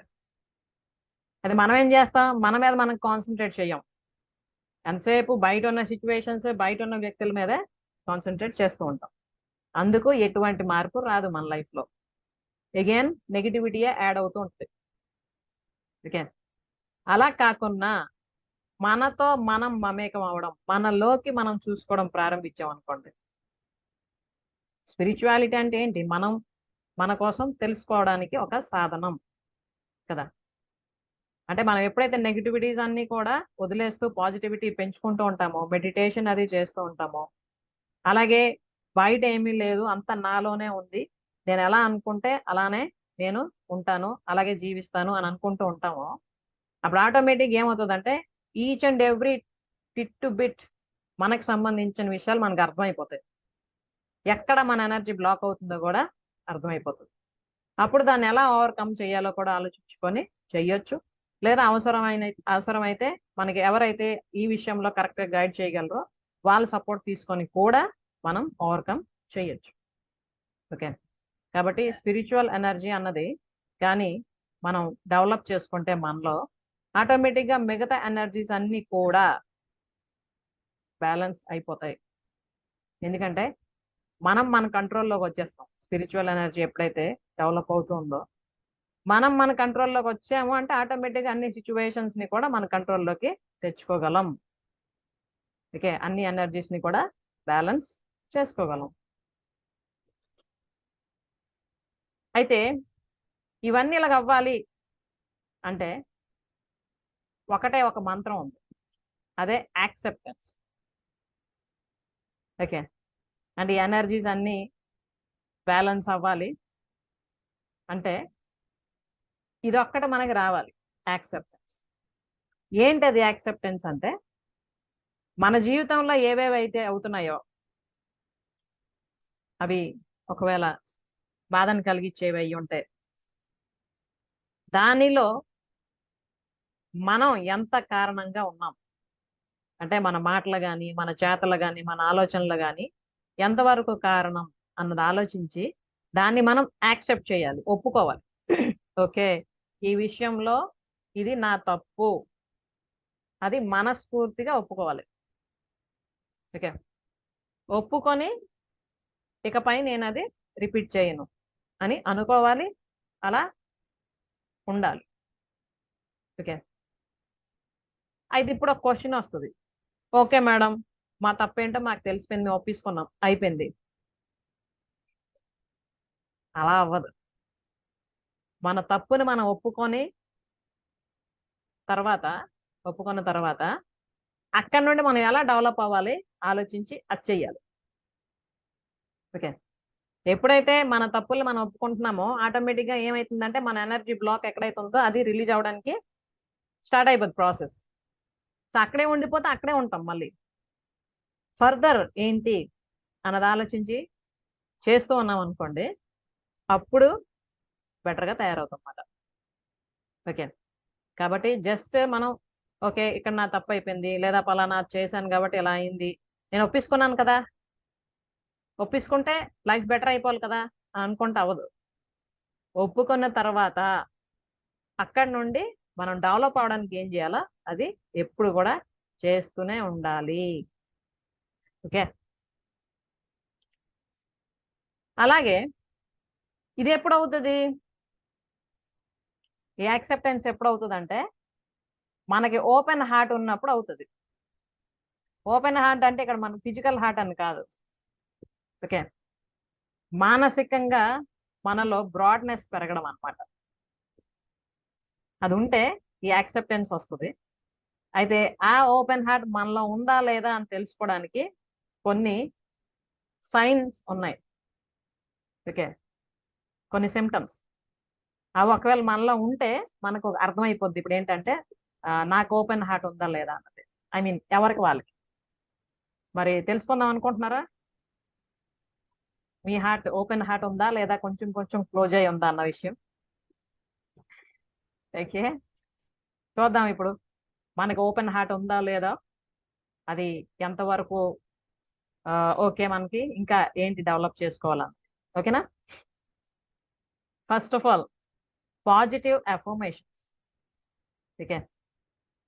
అది మనం ఏం చేస్తాం, మన మీద మనం కాన్సన్ట్రేట్ చేయం, ఎంతసేపు బయట ఉన్న సిచ్యువేషన్స్ బయట ఉన్న వ్యక్తుల మీదే కాన్సన్ట్రేట్ చేస్తూ ఉంటాం. అందుకు ఎటువంటి మార్పు రాదు మన లైఫ్లో. అగైన్ నెగిటివిటీయే యాడ్ అవుతూ ఉంటుంది. ఓకే, అలా కాకుండా మనతో మనం మమేకం అవడం, మనలోకి మనం చూసుకోవడం ప్రారంభించాం అనుకోండి. స్పిరిచువాలిటీ అంటే ఏంటి? మనం మన కోసం తెలుసుకోవడానికి ఒక సాధనం కదా. అంటే మనం ఎప్పుడైతే నెగిటివిటీస్ అన్ని కూడా వదిలేస్తూ పాజిటివిటీ పెంచుకుంటూ ఉంటామో, మెడిటేషన్ అది చేస్తూ ఉంటామో, అలాగే బయట ఏమీ లేదు అంత నాలోనే ఉంది, నేను ఎలా అనుకుంటే అలానే నేను ఉంటాను, అలాగే జీవిస్తాను అని అనుకుంటూ ఉంటామో, అప్పుడు ఆటోమేటిక్ ఏమవుతుందంటే each and every tit to bit మనకు సంబంధించిన విషయాలు మనకు అర్థమైపోతాయి. ఎక్కడ మన ఎనర్జీ బ్లాక్ అవుతుందో కూడా అర్థమైపోతుంది. అప్పుడు దాన్ని ఎలా ఓవర్కమ్ చేయాలో కూడా ఆలోచించుకొని చెయ్యొచ్చు. లేదా అవసరమైతే మనకి ఎవరైతే ఈ విషయంలో కరెక్ట్గా గైడ్ చేయగలరో వాళ్ళ సపోర్ట్ తీసుకొని కూడా మనం ఓవర్కమ్ చేయొచ్చు. ఓకే, కాబట్టి స్పిరిచువల్ ఎనర్జీ అన్నది కానీ మనం డెవలప్ చేసుకుంటే మనలో ఆటోమేటిక్గా మిగతా ఎనర్జీస్ అన్నీ కూడా బ్యాలెన్స్ అయిపోతాయి. ఎందుకంటే మనం మన కంట్రోల్లోకి వచ్చేస్తాం. స్పిరిచువల్ ఎనర్జీ ఎప్పుడైతే డెవలప్ అవుతుందో మనం మన కంట్రోల్లోకి వచ్చాము అంటే ఆటోమేటిక్గా అన్ని సిచ్యువేషన్స్ని కూడా మన కంట్రోల్లోకి తెచ్చుకోగలం. ఓకే, అన్ని ఎనర్జీస్ని కూడా బ్యాలెన్స్ చేసుకోగలం. అయితే ఇవన్నీ ఇలాగ అవ్వాలి అంటే ఒకటే ఒక మంత్రం ఉంది, అదే యాక్సెప్టెన్స్. ఓకే, అంటే ఈ ఎనర్జీస్ అన్నీ బ్యాలెన్స్ అవ్వాలి అంటే ఇది ఒక్కటే మనకి రావాలి, యాక్సెప్టెన్స్. ఏంటది యాక్సెప్టెన్స్ అంటే మన జీవితంలో ఏవేవైతే అవుతున్నాయో అవి ఒకవేళ బాధను కలిగించేవి అయి ఉంటే దానిలో మనం ఎంత కారణంగా ఉన్నాం, అంటే మన మాటలు కానీ మన చేతలు కానీ మన ఆలోచనలు కానీ ఎంతవరకు కారణం అన్నది ఆలోచించి దాన్ని మనం యాక్సెప్ట్ చేయాలి, ఒప్పుకోవాలి. ఓకే, ఈ విషయంలో ఇది నా తప్పు, అది మనస్ఫూర్తిగా ఒప్పుకోవాలి. ఓకే, ఒప్పుకొని ఇకపై నేను అది రిపీట్ చేయను అని అనుకోవాలి, అలా ఉండాలి. ఓకే, అయితే ఇప్పుడు ఒక క్వశ్చన్ వస్తుంది. ఓకే మేడం, మా తప్పేంటో మాకు తెలిసిపోయింది, మేము ఒప్పించుకున్నాం, అయిపోయింది. అలా అవ్వదు. మన తప్పుని మనం ఒప్పుకున్న తర్వాత అక్కడి నుండి మనం ఎలా డెవలప్ అవ్వాలి ఆలోచించి అది చెయ్యాలి. ఓకే, ఎప్పుడైతే మన తప్పులు మనం ఒప్పుకుంటున్నామో ఆటోమేటిక్గా ఏమవుతుందంటే మన ఎనర్జీ బ్లాక్ ఎక్కడైతే ఉందో అది రిలీజ్ అవడానికి స్టార్ట్ అయిపోతుంది ప్రాసెస్. సో అక్కడే ఉండిపోతే అక్కడే ఉంటాం. మళ్ళీ ఫర్దర్ ఏంటి అన్నది ఆలోచించి చేస్తూ ఉన్నాం అనుకోండి, అప్పుడు బెటర్గా తయారవుతాం అన్నమాట. ఓకే, కాబట్టి జస్ట్ మనం ఓకే ఇక్కడ నా తప్పు అయిపోయింది, లేదా పలానా చేశాను కాబట్టి ఇలా అయింది, నేను ఒప్పించుకున్నాను కదా, ఒప్పించుకుంటే లైఫ్ బెటర్ అయిపోవాలి కదా అనుకుంటే అవ్వదు. ఒప్పుకున్న తర్వాత అక్కడి నుండి మనం డెవలప్ అవడానికి ఏం చేయాలో అది ఎప్పుడు కూడా చేస్తూనే ఉండాలి. ఓకే, అలాగే ఇది ఎప్పుడు అవుతుంది, ఈ యాక్సెప్టెన్స్ ఎప్పుడు అవుతుంది అంటే మనకి ఓపెన్ హార్ట్ ఉన్నప్పుడు అవుతుంది. ఓపెన్ హార్ట్ అంటే ఇక్కడ మన ఫిజికల్ హార్ట్ అని కాదు. ఓకే, మానసికంగా మనలో బ్రాడ్నెస్ పెరగడం అన్నమాట. అది ఉంటే ఈ యాక్సెప్టెన్స్ వస్తుంది. అయితే ఆ ఓపెన్ హార్ట్ మనలో ఉందా లేదా అని తెలుసుకోవడానికి కొన్ని సైన్స్ ఉన్నాయి. ఓకే, కొన్ని సిమ్టమ్స్. అవి ఒకవేళ మనలో ఉంటే మనకు అర్థమైపోద్ది ఇప్పుడు ఏంటంటే నాకు ఓపెన్ హార్ట్ ఉందా లేదా అన్నది. ఐ మీన్ ఎవరికి వాళ్ళకి. మరి తెలుసుకుందాం అనుకుంటున్నారా? మీ హార్ట్ ఓపెన్ హార్ట్ ఉందా లేదా కొంచెం కొంచెం క్లోజ్ అయి ఉందా అన్న విషయం. ఓకే, చూద్దాం ఇప్పుడు మనకి ఓపెన్ హార్ట్ ఉందా లేదా, అది ఎంతవరకు ఓకే, మనకి ఇంకా ఏంటి డెవలప్ చేసుకోవాలని. ఓకేనా? First of all positive affirmations. Okay,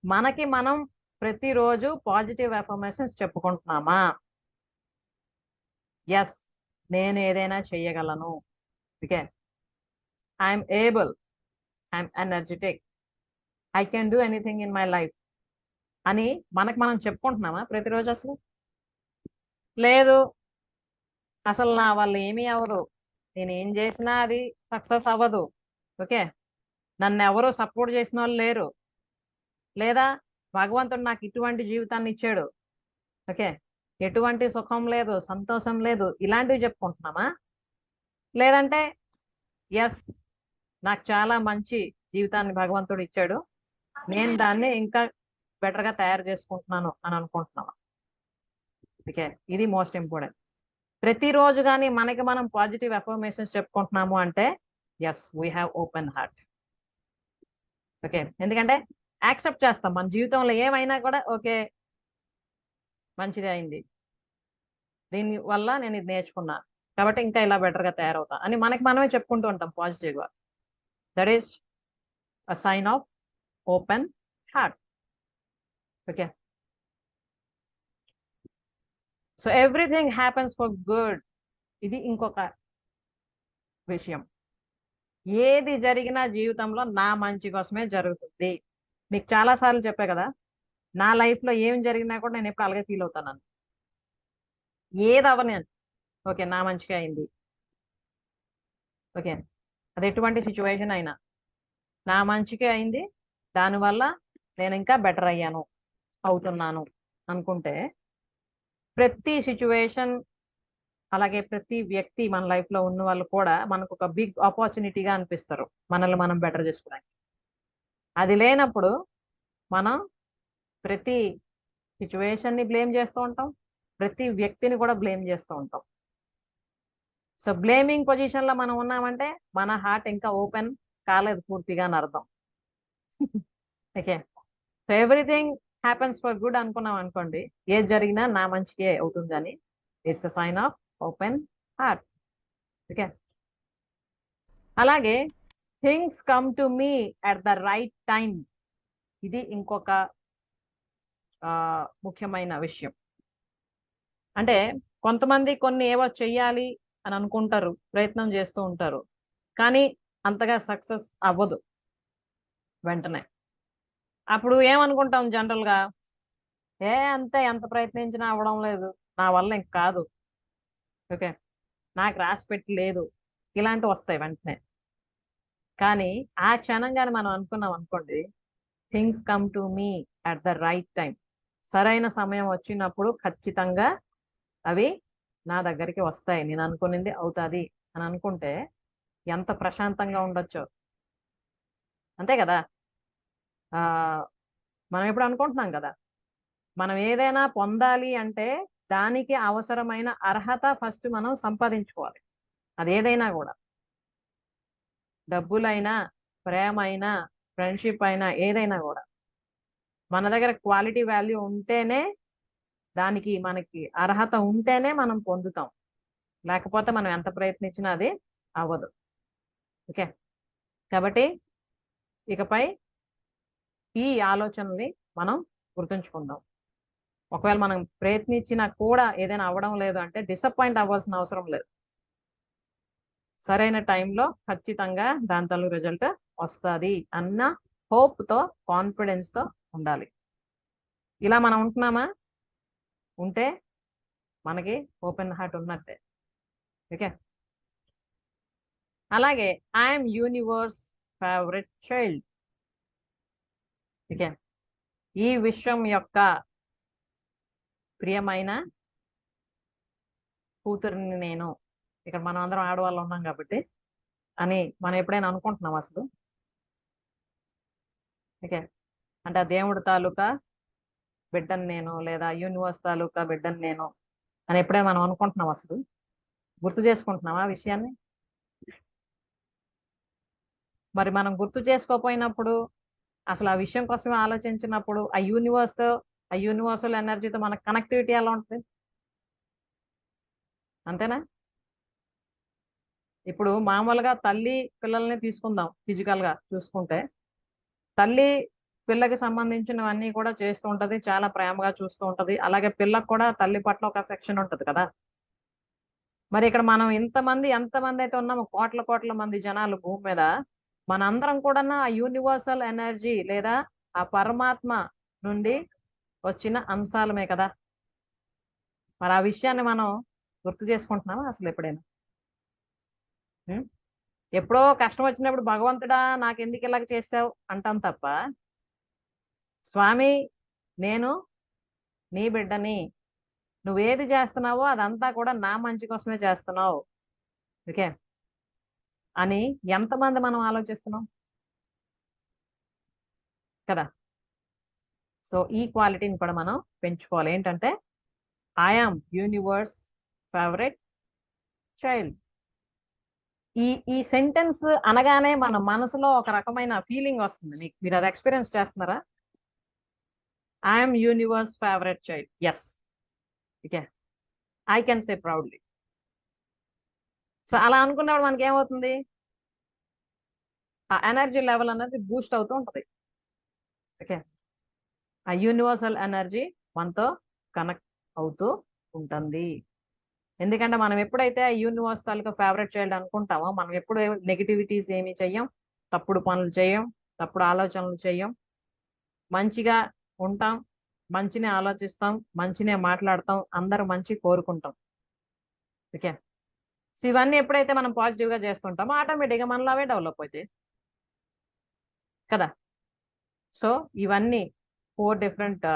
మనకి మనం ప్రతిరోజు పాజిటివ్ అఫర్మేషన్స్ చెప్పుకుంటున్నామా? ఎస్, నేను ఏదైనా చెయ్యగలను. Okay, I'm able, I'm energetic, I can do anything in my life అని మనకు మనం చెప్పుకుంటున్నామా ప్రతిరోజు? అసలు లేదు, అసలు నా వల్ల ఏమీ అవ్వదు, నేను ఏం చేసినా అది సక్సెస్ అవ్వదు. ఓకే, నన్ను ఎవరు సపోర్ట్ చేసిన వాళ్ళు లేరు, లేదా భగవంతుడు నాకు ఇటువంటి జీవితాన్ని ఇచ్చాడు, ఓకే, ఎటువంటి సుఖం లేదు, సంతోషం లేదు, ఇలాంటివి చెప్పుకుంటున్నామా? లేదంటే ఎస్, నాకు చాలా మంచి జీవితాన్ని భగవంతుడు ఇచ్చాడు, నేను దాన్ని ఇంకా బెటర్గా తయారు చేసుకుంటున్నాను అని అనుకుంటున్నామా? ఓకే, ఇది మోస్ట్ ఇంపార్టెంట్. ప్రతిరోజు కానీ మనకి మనం పాజిటివ్ అఫర్మేషన్స్ చెప్పుకుంటున్నాము అంటే yes, we have open heart. Okay, ఎందుకంటే యాక్సెప్ట్ చేస్తాం మన జీవితంలో ఏమైనా కూడా ఓకే మంచిది అయింది, దీని వల్ల నేను ఇది నేర్చుకున్నా కాబట్టి ఇంకా ఇలా బెటర్గా తయారవుతా అని మనకి మనమే చెప్పుకుంటూ ఉంటాం పాజిటివ్గా. That is a sign of open heart. Okay, so everything happens for good. ఇది ఇంకొక విషయం. ఏది జరిగినా జీవితంలో నా మంచి కోసమే జరుగుతుంది. మీకు చాలా సార్లు చెప్పా కదా, నా లైఫ్లో ఏం జరిగినా కూడా నేను ఎప్పుడు అలాగే ఫీల్ అవుతాను. ఏది అవని ఓకే నా మంచిగా అయింది. ఓకే, అది ఎటువంటి సిచ్యువేషన్ అయినా నా మంచిగా అయింది, దానివల్ల నేను ఇంకా బెటర్ అవుతున్నాను అనుకుంటే ప్రతి సిచ్యువేషన్, అలాగే ప్రతి వ్యక్తి మన లైఫ్లో ఉన్న వాళ్ళు కూడా మనకు ఒక బిగ్ ఆపర్చునిటీగా అనిపిస్తారు మనల్ని మనం బెటర్ చేసుకోవడానికి. అది లేనప్పుడు మనం ప్రతి సిచ్యువేషన్ని బ్లేమ్ చేస్తూ ఉంటాం, ప్రతి వ్యక్తిని కూడా బ్లేమ్ చేస్తూ ఉంటాం. సో బ్లేమింగ్ పొజిషన్లో మనం ఉన్నామంటే మన హార్ట్ ఇంకా ఓపెన్ కాలేదు పూర్తిగా అని అర్థం. Okay, so everything happens for good అనుకున్నాం అనుకోండి, ఏది జరిగినా నా మంచికే అవుతుందని it's a sign of open heart. Okay, అలాగే things come to me at the right time, ఇది ఇంకొక ముఖ్యమైన విషయం. అంటే కొంతమంది కొన్ని ఏవో చెయ్యాలి అని అనుకుంటారు, ప్రయత్నం చేస్తూ ఉంటారు, కానీ అంతగా సక్సెస్ అవ్వదు వెంటనే. అప్పుడు ఏమనుకుంటాం జనరల్గా, అంతే ఎంత ప్రయత్నించినా అవ్వడం లేదు, నా వల్ల ఇంక కాదు, ఓకే, నాకు రాసి పెట్టి లేదు, ఇలాంటివి వస్తాయి వెంటనే. కానీ ఆ క్షణంగానే మనం అనుకున్నాం అనుకోండి, things come to me at the right time, సరైన సమయం వచ్చినప్పుడు ఖచ్చితంగా అవి నా దగ్గరికి వస్తాయి, నేను అనుకున్నది అవుతుంది అని అనుకుంటే ఎంత ప్రశాంతంగా ఉండొచ్చో. అంతే కదా. మనం ఎప్పుడు అనుకుంటున్నాం కదా, మనం ఏదైనా పొందాలి అంటే దానికి అవసరమైన అర్హత ఫస్ట్ మనం సంపాదించుకోవాలి. అది ఏదైనా కూడా, డబ్బులైనా, ప్రేమ అయినా, ఫ్రెండ్షిప్ అయినా, ఏదైనా కూడా మన దగ్గర క్వాలిటీ వాల్యూ ఉంటేనే, దానికి మనకి అర్హత ఉంటేనే మనం పొందుతాం, లేకపోతే మనం ఎంత ప్రయత్నించినా అది అవ్వదు. ఓకే, కాబట్టి ఇకపై ఈ ఆలోచనల్ని మనం గుర్తుంచుకుందాం. ఒకవేళ మనం ప్రయత్నించినా కూడా ఏదైనా అవ్వడం లేదు అంటే డిసప్పాయింట్ అవ్వాల్సిన అవసరం లేదు. సరైన టైంలో ఖచ్చితంగా దాని తల్లి రిజల్ట్ వస్తుంది అన్న హోప్తో, కాన్ఫిడెన్స్తో ఉండాలి. ఇలా మనం ఉంటున్నామా? ఉంటే మనకి ఓపెన్ హార్ట్ ఉన్నట్టే. ఓకే, అలాగే I'm universe favourite child. Okay, ఈ విశ్వం యొక్క ప్రియమైన కూతురిని నేను. ఇక్కడ మనం అందరం ఆడవాళ్ళు ఉన్నాం కాబట్టి అని మనం ఎప్పుడైనా అనుకుంటున్నాం అసలు? ఓకే, అంటే ఆ దేవుడి తాలూకా బిడ్డను నేను, లేదా యూనివర్స్ తాలూకా బిడ్డను నేను అని ఎప్పుడైనా మనం అనుకుంటున్నాం అసలు? గుర్తు చేసుకుంటున్నామా ఆ విషయాన్ని? మరి మనం గుర్తు చేసుకోపోయినప్పుడు, అసలు ఆ విషయం కోసం ఆలోచించినప్పుడు, ఆ యూనివర్స్తో, ఆ యూనివర్సల్ ఎనర్జీతో మన కనెక్టివిటీ ఎలా ఉంటుంది? అంతేనా? ఇప్పుడు మామూలుగా తల్లి పిల్లల్ని తీసుకుందాం, ఫిజికల్గా చూసుకుంటే తల్లి పిల్లకి సంబంధించినవన్నీ కూడా చేస్తూ ఉంటది, చాలా ప్రేమగా చూస్తూ ఉంటది. అలాగే పిల్లకు కూడా తల్లి పట్ల ఒక అఫెక్షన్ ఉంటది కదా. మరి ఇక్కడ మనం ఎంతమంది అయితే ఉన్నామో, కోట్ల కోట్ల మంది జనాలు భూమి మీద, మనందరం కూడా ఆ యూనివర్సల్ ఎనర్జీ లేదా ఆ పరమాత్మ నుండి వచ్చిన అంశాలమే కదా. మరి ఆ విషయాన్ని మనం గుర్తు చేసుకుంటున్నామా అసలు ఎప్పుడైనా? ఎప్పుడో కష్టం వచ్చినప్పుడు భగవంతుడా నాకు ఎందుకు ఇలాగ చేసావు అంటాం తప్ప, స్వామి నేను నీ బిడ్డని, నువ్వేది చేస్తున్నావో అదంతా కూడా నా మంచి కోసమే చేస్తున్నావు, ఓకే అని ఎంతమంది మనం ఆలోచిస్తున్నాం కదా. సో ఈ క్వాలిటీని కూడా మనం పెంచుకోవాలి. ఏంటంటే ఐఆమ్ యూనివర్స్ ఫేవరెట్ చైల్డ్. ఈ సెంటెన్స్ అనగానే మన మనసులో ఒక రకమైన ఫీలింగ్ వస్తుంది. మీరు అది ఎక్స్పీరియన్స్ చేస్తున్నారా? I'm universe favourite child, yes, okay, I can say proudly. So అలా అనుకున్నప్పుడు మనకి ఏమవుతుంది? ఆ ఎనర్జీ లెవెల్ అనేది బూస్ట్ అవుతూ ఉంటుంది. ఓకే, ఆ యూనివర్సల్ ఎనర్జీ మనతో కనెక్ట్ అవుతూ ఉంటుంది. ఎందుకంటే మనం ఎప్పుడైతే ఆ యూనివర్స్ తాలూకా ఫేవరెట్ చైల్డ్ అనుకుంటామో, మనం ఎప్పుడు నెగిటివిటీస్ ఏమి చెయ్యం, తప్పుడు పనులు చేయం, తప్పుడు ఆలోచనలు చెయ్యం, మంచిగా ఉంటాం, మంచినే ఆలోచిస్తాం, మంచినే మాట్లాడతాం, అందరూ మంచి కోరుకుంటాం. ఓకే, సో ఇవన్నీ ఎప్పుడైతే మనం పాజిటివ్గా చేస్తుంటామో ఆటోమేటిక్గా మనలో అవే డెవలప్ అవుతాయి కదా. సో ఇవన్నీ 4 డిఫరెంట్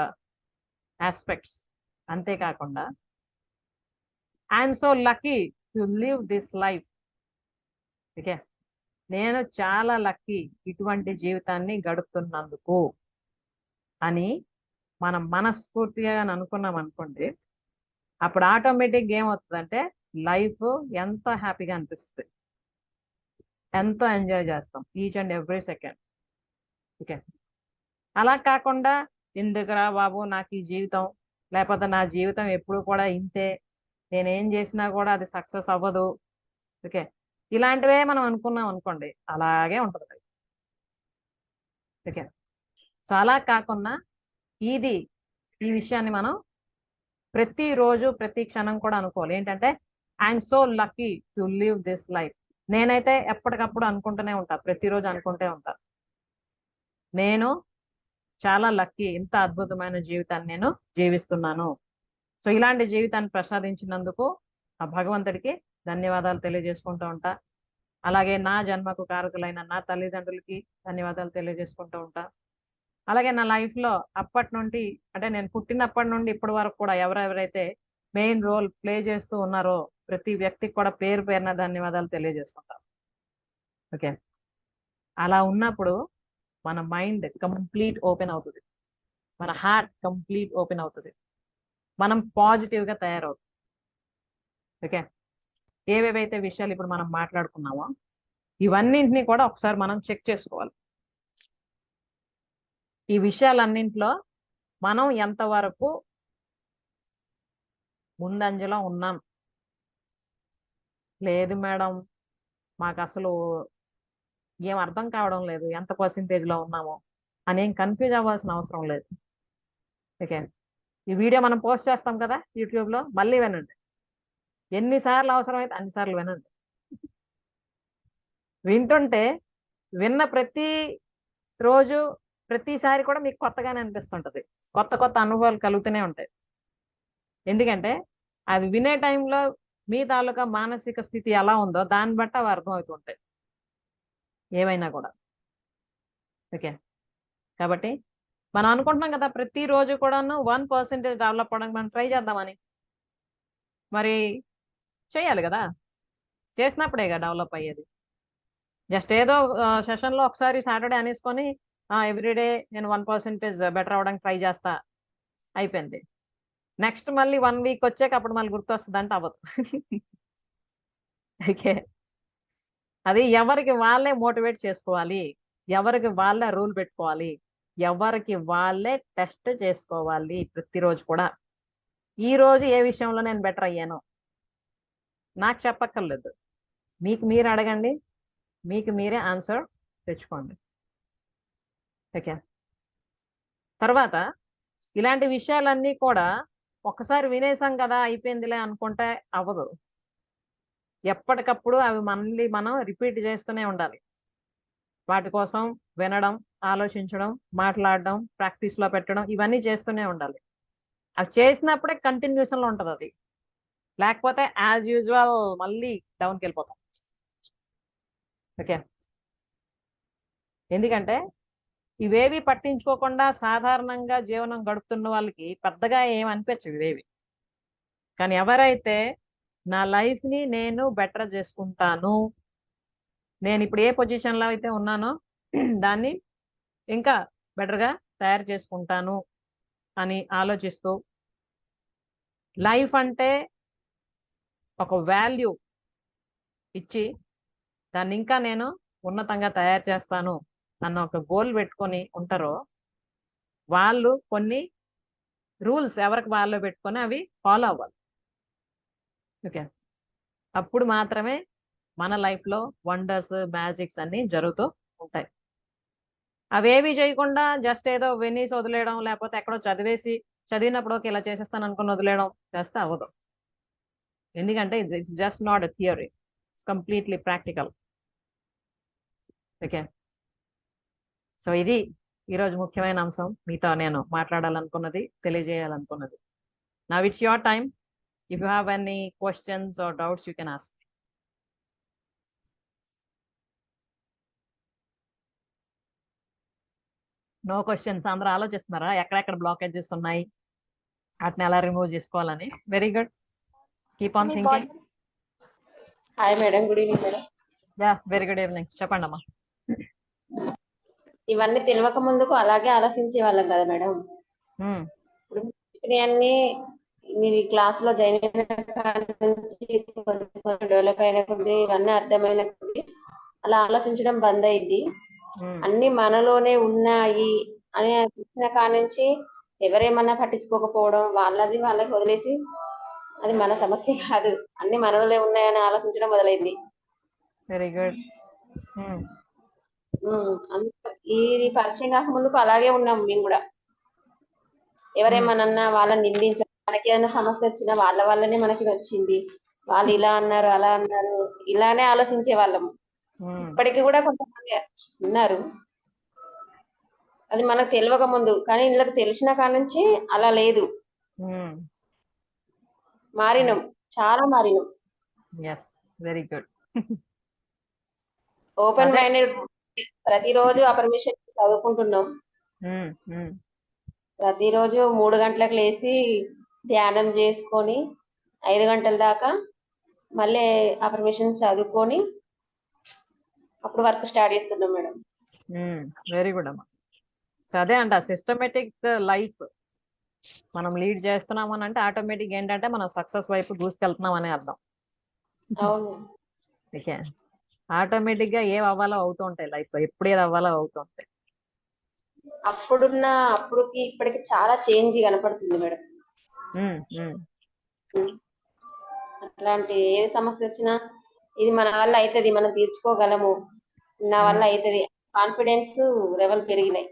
ఆస్పెక్ట్స్. అంతేకాకుండా I'm so lucky to live this life. Okay, నేను చాలా లక్కీ ఇటువంటి జీవితాన్ని గడుపుతున్నందుకు అని మనం మనస్ఫూర్తిగా అనుకున్నాం అనుకోండి, అప్పుడు ఆటోమేటిక్గా ఏమవుతుందంటే లైఫ్ ఎంతో హ్యాపీగా అనిపిస్తుంది, ఎంతో ఎంజాయ్ చేస్తాం each and every second. Okay, అలా కాకుండా ఎందుకురా బాబు నాకు ఈ జీవితం, లేకపోతే నా జీవితం ఎప్పుడు కూడా ఇంతే, నేనేం చేసినా కూడా అది సక్సెస్ అవ్వదు, ఓకే, ఇలాంటివే మనం అనుకున్నాం అనుకోండి, అలాగే ఉంటుంది. ఓకే, సో అలా కాకుండా ఈ విషయాన్ని మనం ప్రతిరోజు ప్రతి క్షణం కూడా అనుకోవాలి. ఏంటంటే I'm so lucky to live this life. నేనైతే ఎప్పటికప్పుడు అనుకుంటూనే ఉంటా, ప్రతిరోజు అనుకుంటే ఉంటా, నేను చాలా లక్కీ, ఇంత అద్భుతమైన జీవితాన్ని నేను జీవిస్తున్నాను. సో ఇలాంటి జీవితాన్ని ప్రసాదించినందుకు ఆ భగవంతుడికి ధన్యవాదాలు తెలియజేసుకుంటూ ఉంటా. అలాగే నా జన్మకు కారకులైన నా తల్లిదండ్రులకి ధన్యవాదాలు తెలియజేసుకుంటూ ఉంటా. అలాగే నా లైఫ్లో అప్పటి నుండి, అంటే నేను పుట్టినప్పటి నుండి ఇప్పటి వరకు కూడా ఎవరెవరైతే మెయిన్ రోల్ ప్లే చేస్తూ ఉన్నారో ప్రతి వ్యక్తికి కూడా పేరు పేరున ధన్యవాదాలు తెలియజేసుకుంటాం. ఓకే, అలా ఉన్నప్పుడు మన మైండ్ కంప్లీట్ ఓపెన్ అవుతుంది, మన హార్ట్ కంప్లీట్ ఓపెన్ అవుతుంది, మనం పాజిటివ్గా తయారవుతుంది. ఓకే, ఏవేవైతే విషయాలు ఇప్పుడు మనం మాట్లాడుకున్నామో ఇవన్నింటినీ కూడా ఒకసారి మనం చెక్ చేసుకోవాలి. ఈ విషయాలన్నింటిలో మనం ఎంతవరకు ముందంజలో ఉన్నాం. లేదు మేడం, మాకు అసలు ఏం అర్థం కావడం లేదు, ఎంత పర్సెంటేజ్లో ఉన్నామో అని కన్ఫ్యూజ్ అవ్వాల్సిన అవసరం లేదు. ఓకే, ఈ వీడియో మనం పోస్ట్ చేస్తాం కదా యూట్యూబ్లో, మళ్ళీ వినండి, ఎన్నిసార్లు అవసరమైతే అన్నిసార్లు వినండి. వింటుంటే విన్న ప్రతి రోజు ప్రతిసారి కూడా మీకు కొత్తగానే అనిపిస్తుంటది, కొత్త కొత్త అనుభవాలు కలుగుతూనే ఉంటాయి. ఎందుకంటే అది వినే టైంలో మీ తాలూకా మానసిక స్థితి ఎలా ఉందో దాన్ని బట్టి అవి అర్థమవుతుంటాయి ఏవైనా కూడా. ఓకే, కాబట్టి మనం అనుకుంటున్నాం కదా ప్రతిరోజు కూడాను 1% డెవలప్ అవ్వడానికి మనం ట్రై చేద్దామని. మరి చేయాలి కదా, చేసినప్పుడేగా డెవలప్ అయ్యేది. జస్ట్ ఏదో సెషన్లో ఒకసారి సాటర్డే అనేసుకొని ఎవ్రీడే నేను 1% బెటర్ అవ్వడానికి ట్రై చేస్తా, అయిపోయింది. నెక్స్ట్ మళ్ళీ 1 వీక్ వచ్చాక అప్పుడు మళ్ళీ గుర్తొస్తుంది అంటే అవ్వదు. ఓకే, అది ఎవరికి వాళ్ళే మోటివేట్ చేసుకోవాలి, ఎవరికి వాళ్ళే రూల్ పెట్టుకోవాలి, ఎవరికి వాళ్ళే టెస్ట్ చేసుకోవాలి ప్రతిరోజు కూడా. ఈ రోజు ఏ విషయంలో నేను బెటర్ అయ్యాను నాకు చెప్పక్కర్లేదు, మీకు మీరు అడగండి, మీకు మీరే ఆన్సర్ తెచ్చుకోండి. ఓకే, తర్వాత ఇలాంటి విషయాలన్నీ కూడా ఒకసారి వినేసాం కదా అయిపోయిందిలే అనుకుంటే అవ్వదు. ఎప్పటికప్పుడు అవి మళ్ళీ మనం రిపీట్ చేస్తూనే ఉండాలి. వాటి కోసం వినడం, ఆలోచించడం, మాట్లాడడం, ప్రాక్టీస్లో పెట్టడం, ఇవన్నీ చేస్తూనే ఉండాలి. అవి చేసినప్పుడే కంటిన్యూషన్లో ఉంటుంది అది, లేకపోతే యాజ్ యూజువల్ మళ్ళీ డౌన్కి వెళ్ళిపోతాం. ఓకే, ఎందుకంటే ఇవేవి పట్టించుకోకుండా సాధారణంగా జీవనం గడుపుతున్న వాళ్ళకి పెద్దగా ఏం అనిపించవు ఇవేవి. కానీ ఎవరైతే నా లైఫ్ని నేను బెటర్ చేసుకుంటాను, నేను ఇప్పుడు ఏ పొజిషన్లో అయితే ఉన్నానో దాన్ని ఇంకా బెటర్గా తయారు చేసుకుంటాను అని ఆలోచిస్తూ, లైఫ్ అంటే ఒక వాల్యూ ఇచ్చి దాన్ని ఇంకా నేను ఉన్నతంగా తయారు చేస్తాను అన్న ఒక గోల్ పెట్టుకొని ఉంటారో వాళ్ళు కొన్ని రూల్స్ ఎవరికి వాళ్ళు పెట్టుకొని అవి ఫాలో అవ్వాలి. ఓకే, అప్పుడు మాత్రమే మన లైఫ్లో వండర్స్, మ్యాజిక్స్ అన్నీ జరుగుతూ ఉంటాయి. అవేవి చేయకుండా జస్ట్ ఏదో వినేసి వదిలేయడం, లేకపోతే ఎక్కడో చదివినప్పుడు ఓకే ఇలా చేసేస్తాను అనుకుని వదిలేయడం చేస్తే అవ్వదు. ఎందుకంటే it's just not a theory, it's completely practical. Okay, so ఇది ఈరోజు ముఖ్యమైన అంశం, మీతో నేను మాట్లాడాలనుకున్నది, తెలియజేయాలనుకున్నది. Now it's your time. If you have any questions or doubts you can ask. No questions, అందరూ ఆలోచిస్తున్నారా ఎక్కడెక్కడ బ్లాకేజెస్ ఉన్నాయి, వాటిని ఎలా రిమూవ్ చేసుకోవాలని. Very good, keep on thinking. Hi madam, good evening madam. Yeah, very good evening, చెప్పండి అమ్మా. ఇవన్నీ తెలియక ముందుకు అలాగే ఆలోచించే వాళ్ళం కదా మేడం. ఇప్పుడు అన్ని మీరు ఈ క్లాస్ లో జాయిన్ అయిన నుంచి కొంచెం డెవలప్ అయిన కొద్ది ఇవన్నీ అర్థమైన కొద్ది అలా ఆలోచించడం బంద్ అయింది. అన్ని మనలోనే ఉన్నాయి అని అనిపించిన కాడి నుంచి ఎవరేమన్నా పట్టించుకోకపోవడం, వాళ్ళది వాళ్ళకి వదిలేసి అది మన సమస్య కాదు, అన్ని మనలోనే ఉన్నాయని ఆలోచించడం మొదలైంది. Very good. ఇది పరిచయం కాక ముందుకు అలాగే ఉన్నాం మేము కూడా. ఎవరేమన్నా వాళ్ళని నిందించడం, మనకి ఏదైనా సమస్య వచ్చినా వాళ్ళ వల్లనే మనకి ఇది వచ్చింది, వాళ్ళు ఇలా అన్నారు అలా అన్నారు, ఇలానే ఆలోచించే వాళ్ళము. ఇప్పటికీ కూడా కొంతమంది ఉన్నారు, అది మనకు తెలియక ముందు. కానీ వీళ్ళకి తెలిసిన కాడ నుంచి అలా లేదు, మారినాం, చాలా మారినాం. Very good. Open minded. ప్రతిరోజు అఫర్మేషన్ చదువుకుంటున్నాం. ప్రతిరోజు 3 గంటలకు లేచి ధ్యానం చేసుకొని 5 గంటల దాకా మళ్ళీ అఫర్మేషన్ చదువుకొని అప్పుడు వర్క్ స్టార్ట్ చేస్తున్నాం మేడం. వెరీ గుడ్ అమ్మా. సో అదే అంట, సిస్టమేటిక్ లైఫ్ మనం లీడ్ చేస్తున్నాం అని అంటే ఆటోమేటిక్ ఏంటంటే మనం సక్సెస్ వైపు దూసుకెళ్తున్నాం అనే అర్థం. అవును. ఓకే, ఆటోమేటిక్ గా ఏం అవ్వాలో అవుతూ ఉంటాయి లైఫ్ లో, ఎప్పుడు ఏది అవ్వాలో అవుతూ ఉంటాయి. అప్పుడుకి ఇప్పటికి చాలా చేంజ్ కనపడుతుంది మేడం. అట్లాంటి ఏ సమస్య వచ్చినా ఇది మన వల్ల అవుతుంది, మనం తీర్చుకోగలము, నా వల్ల అవుతుంది, కాన్ఫిడెన్స్ లెవెల్ పెరిగినాయి.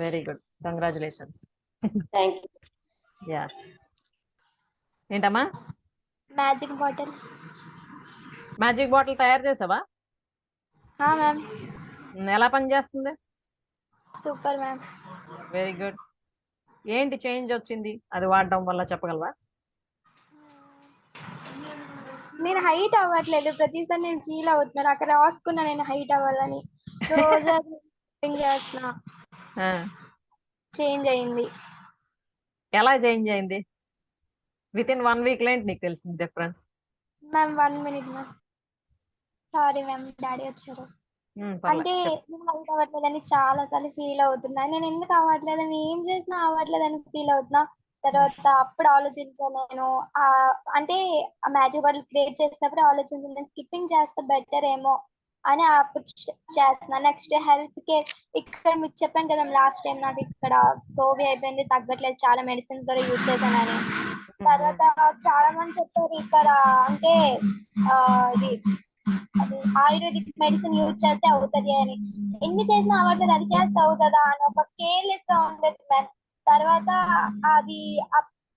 Very good, congratulations. Thank you. Yeah, ఏంటమ్మా? Magic bottle. మ్యాజిక్ బాటిల్ తయారు చేసావా? మ్యామ్. ఎలా పని చేస్తుంది? Super ma'am. Very good. ఏంటి చేంజ్ వచ్చింది అది వాడడం వల్ల, చెప్పగలవా? నేను హైట్ అవ్వట్లేదు, ప్రతిసారి నేను ఫీల్ అవుతున్నాను, అక్కడ రాసుకున్నా నేను హైట్ అవ్వాలని, రోజు చేస్తున్నా, చేంజ్ అయింది. ఎలా చేంజ్ అయింది? విత్ ఇన్ 1 వీక్ ఏంటి నీకు తెలిసింది difference? Ma'am 1 minute ma'am, sorry ma'am, daddy వచ్చారు. అంటే నేను హైట్ అవ్వట్లేదని చాలా సార్లు ఫీల్ అవుతున్నా, నేను ఎందుకు అవ్వట్లేదని, ఏం చేసినా అవ్వట్లేదని ఫీల్ అవుతున్నా. తర్వాత అప్పుడు ఆలోచించాను నేను, అంటే ఆ మ్యాజిక్ బాటిల్ క్రియేట్ చేసినప్పుడు ఆలోచించాను, నేను స్కిప్పింగ్ చేస్తే బెటర్ ఏమో అని అప్పుడు చేస్తున్నా. నెక్స్ట్ హెల్త్ కేర్, ఇక్కడ మీకు చెప్పాను కదా లాస్ట్ టైం, నాకు ఇక్కడ సోవి అయిపోయింది, తగ్గట్లేదు, చాలా మెడిసిన్స్ కూడా యూజ్ చేశానని. తర్వాత చాలా మంది చెప్పారు ఇక్కడ, అంటే ఇది అది ఆయుర్వేదిక్ మెడిసిన్ యూజ్ చేస్తే అవుతుంది అని. ఎన్ని చేసినా అవ్వట్లేదు, అది చేస్తే అవుతుందా అని ఒక కేర్లెస్ గా ఉండేది మ్యామ్. తర్వాత అది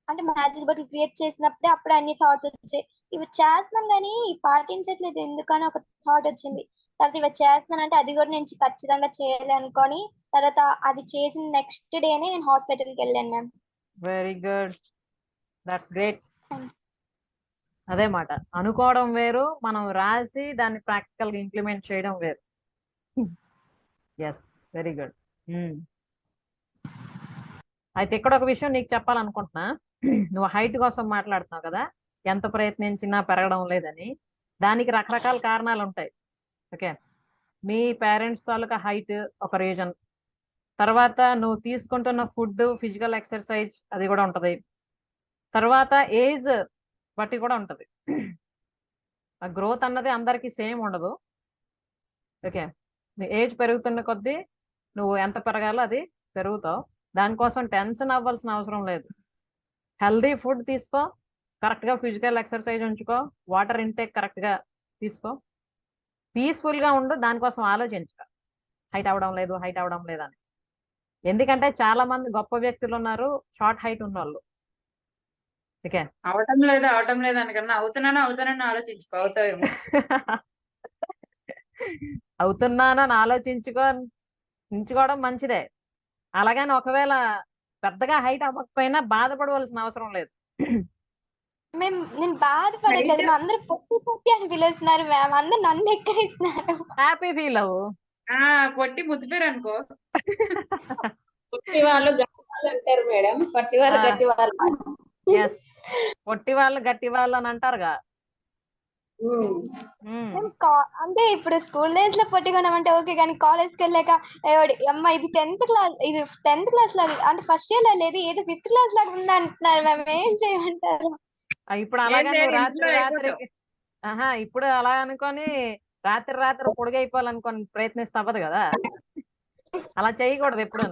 అంటే మ్యాజిక్ బాటిల్ క్రియేట్ చేసినప్పుడే అప్పుడు అన్ని థాట్స్ వచ్చాయి, ఇవి చేస్తున్నాం కానీ పాటించట్లేదు ఎందుకని ఒక థాట్ వచ్చింది. తర్వాత ఇవి చేస్తున్నానంటే అది కూడా నేను ఖచ్చితంగా చేయాలి అనుకొని, తర్వాత అది చేసిన నెక్స్ట్ డేనే నేను హాస్పిటల్కి వెళ్ళాను ma'am. Very good, that's great. అదే మాట, అనుకోవడం వేరు, మనం రాసి దాన్ని ప్రాక్టికల్ గా ఇంప్లిమెంట్ చేయడం వేరు. Yes, very good. అయితే ఇక్కడ ఒక విషయం నీకు చెప్పాలనుకుంటున్నా. నువ్వు హైట్ కోసం మాట్లాడుతున్నావు కదా, ఎంత ప్రయత్నించినా పెరగడం లేదని. దానికి రకరకాల కారణాలు ఉంటాయి. ఓకే, మీ పేరెంట్స్ తాలూకా హైట్ ఒక రీజన్, తర్వాత నువ్వు తీసుకుంటున్న ఫుడ్, ఫిజికల్ ఎక్సర్సైజ్ అది కూడా ఉంటది, తర్వాత ఏజ్ బట్టి కూడా ఉంటది. ఆ గ్రోత్ అన్నది అందరికీ సేమ్ ఉండదు. ఓకే, ఏజ్ పెరుగుతున్న కొద్దీ నువ్వు ఎంత పెరగాలో అది పెరుగుతావు. దానికోసం టెన్షన్ అవ్వాల్సిన అవసరం లేదు. హెల్దీ ఫుడ్ తీసుకో, కరెక్ట్గా ఫిజికల్ ఎక్సర్సైజ్ ఉంచుకో, వాటర్ ఇంటేక్ కరెక్ట్గా తీసుకో, పీస్ఫుల్గా ఉండు, దానికోసం ఆలోచించుకో హైట్ అవ్వడం లేదు హైట్ అవ్వడం లేదని. ఎందుకంటే చాలా మంది గొప్ప వ్యక్తులు ఉన్నారు షార్ట్ హైట్ ఉన్నవాళ్ళు. ఓకే, అవటం లేదు అనకన్నా అవుతానని ఆలోచించుకో, అవుతావేమో. అవుతున్నానని ఆలోచించుకోవడం మంచిదే. అలాగని ఒకవేళ పెద్దగా హైట్ అవ్వకపోయినా బాధపడవలసిన అవసరం లేదు. నేను బాధపడట్లేదు, అందరూ పొట్టి పొట్టి అని పిలుస్తున్నారు మ్యామ్, అందరు నన్ను ఎక్కడిస్తున్నారు. హ్యాపీ ఫీల్ అవ్వు. పొట్టి ముద్దు పేరు అనుకో. పొట్టి వాళ్ళు గట్టి వాళ్ళు అంటారు మేడం, పొట్టి వాళ్ళు గట్టి వాళ్ళు. పొట్టి వాళ్ళు గట్టి వాళ్ళు అని అంటారుగా. అంటే ఇప్పుడు స్కూల్ డేస్ లో పొట్టికొన్నామంటే ఓకే, కానీ కాలేజ్కి వెళ్ళాక అమ్మ ఇది 10th క్లాస్, ఇది 10th క్లాస్ లాగా, అంటే ఫస్ట్ ఇయర్ లో లేదు, ఏదో 5th క్లాస్ లాగా ఉంది అంటున్నారు మ్యామ్, ఏం చేయమంటారు? ఇప్పుడు అలాగే నువ్వు రాత్రికి ఇప్పుడు అలా అనుకొని రాత్రి పొడిగైపోవాలనుకొని ప్రయత్నిస్తే అవ్వదు కదా. అలా చేయకూడదు ఎప్పుడు.